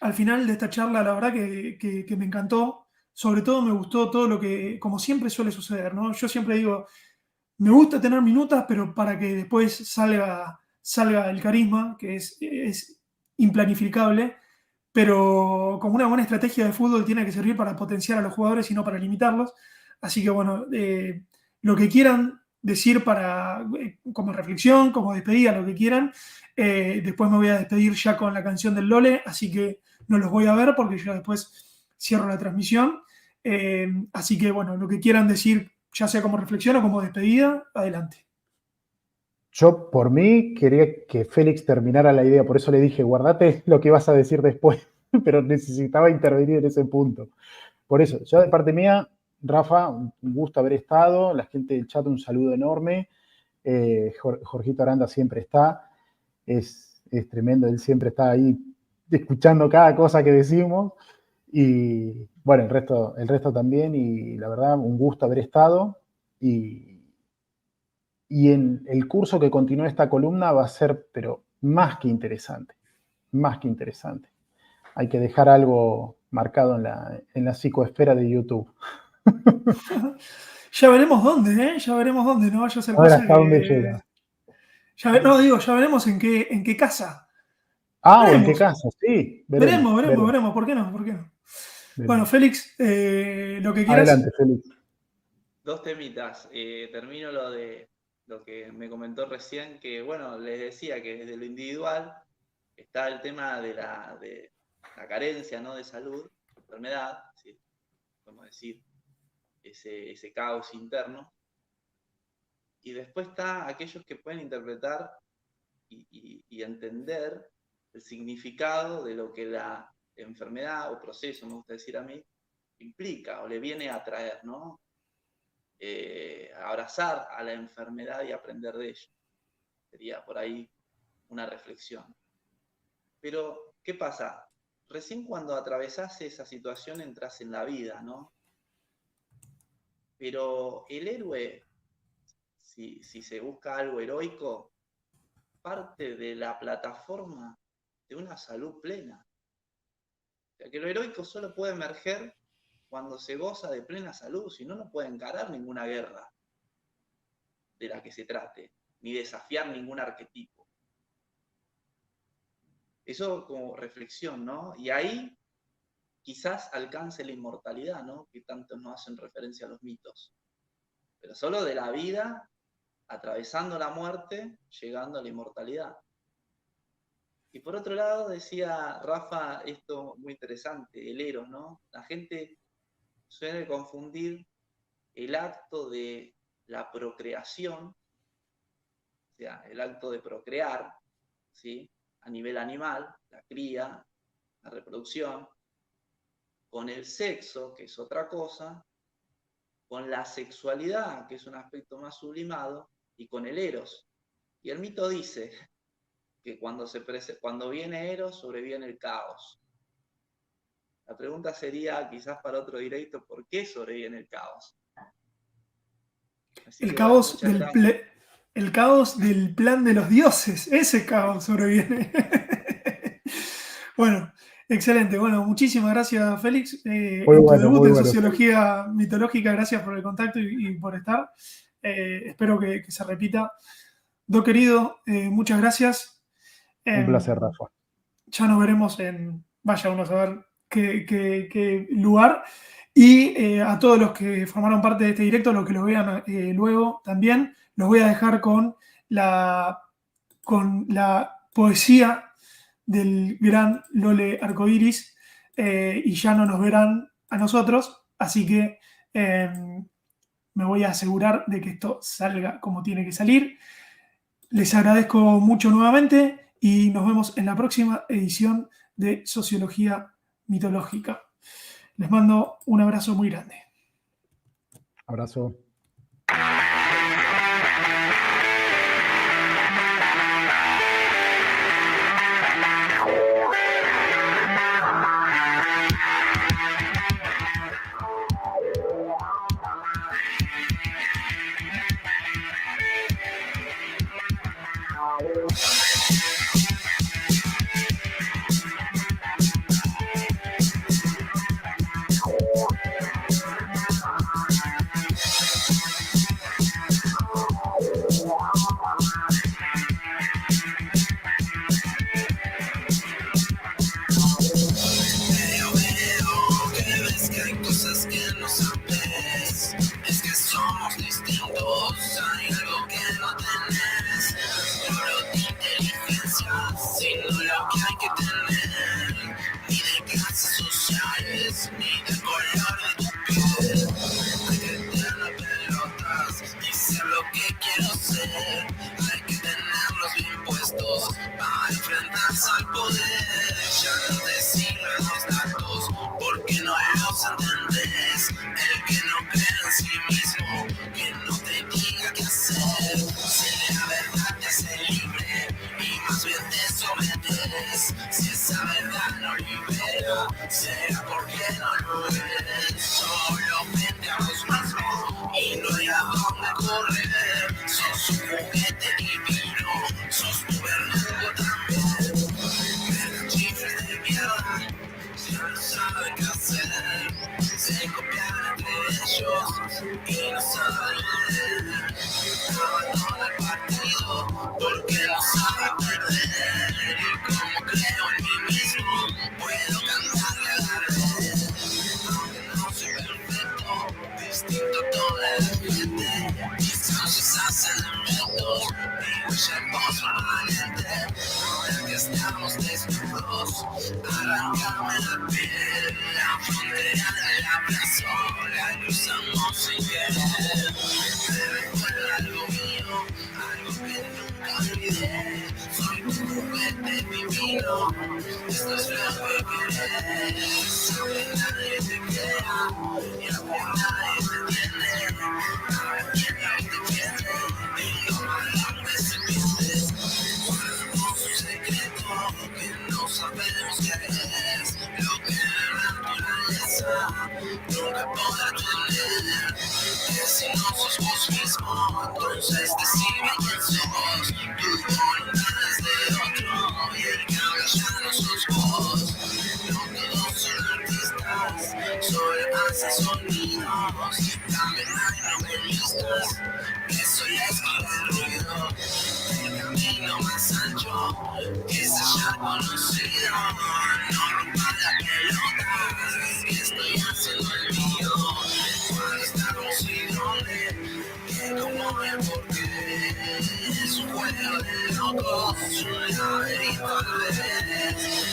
al final de esta charla. La verdad que me encantó. Sobre todo me gustó todo lo que, como siempre suele suceder, ¿no? Yo siempre digo, me gusta tener minutas, pero para que después salga el carisma, que es implanificable, pero como una buena estrategia de fútbol tiene que servir para potenciar a los jugadores y no para limitarlos. Así que bueno, lo que quieran decir como reflexión, como despedida, lo que quieran. Después me voy a despedir ya con la canción del Lole, así que no los voy a ver porque yo después cierro la transmisión. Así que bueno, lo que quieran decir, ya sea como reflexión o como despedida, adelante. Yo, por mí, quería que Félix terminara la idea, por eso le dije, guardate lo que vas a decir después, pero necesitaba intervenir en ese punto. Por eso, yo de parte mía, Rafa, un gusto haber estado, la gente del chat, un saludo enorme. Jorgito Aranda siempre está, es tremendo, él siempre está ahí escuchando cada cosa que decimos. Y bueno, el resto también, y la verdad, un gusto haber estado. Y en el curso que continúa esta columna va a ser, pero más que interesante, más que interesante. Hay que dejar algo marcado en la psicoesfera de YouTube. Ya veremos dónde, ¿eh? Ya veremos dónde, no vaya a ser A ver cosa hasta dónde que... llega. No, digo, ya veremos en qué casa. Ah, o en qué Veremos, caso, sí, veremos, veremos, veremos. ¿Por qué no? ¿Por qué no? Bueno, veremos. Félix, lo que Adelante, quieras. Félix. Dos temitas. Termino lo de lo que me comentó recién, que bueno, les decía que desde lo individual está el tema de la carencia, ¿no? De salud, enfermedad, ¿sí? Podemos decir, ese caos interno. Y después está aquellos que pueden interpretar y entender el significado de lo que la enfermedad o proceso, me gusta decir a mí, implica o le viene a traer, ¿no? Abrazar a la enfermedad y aprender de ella. Sería por ahí una reflexión. Pero, ¿qué pasa? Recién cuando atravesás esa situación entras en la vida, ¿no? Pero el héroe, si se busca algo heroico, parte de la plataforma de una salud plena. O sea, que lo heroico solo puede emerger cuando se goza de plena salud, si no, no puede encarar ninguna guerra de la que se trate, ni desafiar ningún arquetipo. Eso como reflexión, ¿no? Y ahí quizás alcance la inmortalidad, ¿no? Que tanto nos hacen referencia a los mitos. Pero solo de la vida, atravesando la muerte, llegando a la inmortalidad. Y por otro lado, decía Rafa, esto muy interesante, el Eros, ¿no? La gente suele confundir el acto de la procreación, o sea, el acto de procrear, ¿sí?, a nivel animal, la cría, la reproducción, con el sexo, que es otra cosa, con la sexualidad, que es un aspecto más sublimado, y con el eros. Y el mito dice que cuando viene eros, sobreviene el caos. La pregunta sería, quizás para otro directo, ¿por qué sobreviene el caos? Así El que bueno, caos muchas gracias. el caos del plan de los dioses, ese caos sobreviene. Bueno, excelente. Bueno, muchísimas gracias, Félix. Muy En tu bueno, debut muy en bueno. Sociología Mitológica, gracias por el contacto y por estar. Espero que se repita. Do querido, muchas gracias. Un placer, Rafa. Ya nos veremos en, vaya uno a saber qué lugar. Y a todos los que formaron parte de este directo, los que lo vean luego también, los voy a dejar con la poesía del gran Lole Arcoiris, y ya no nos verán a nosotros, así que me voy a asegurar de que esto salga como tiene que salir. Les agradezco mucho nuevamente y nos vemos en la próxima edición de Sociología Mitológica. Les mando un abrazo muy grande. Abrazo.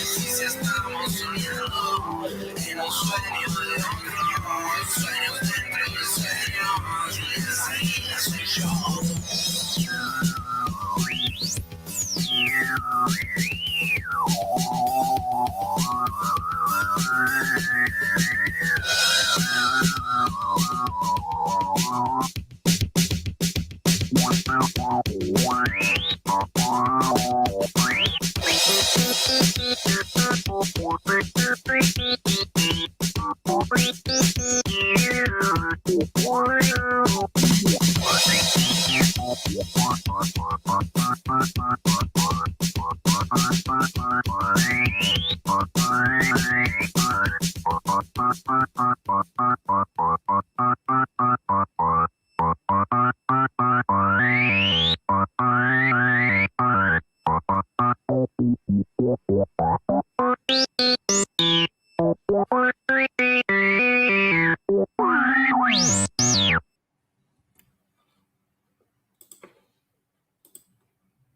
Si estamos soñando en un sueño de otro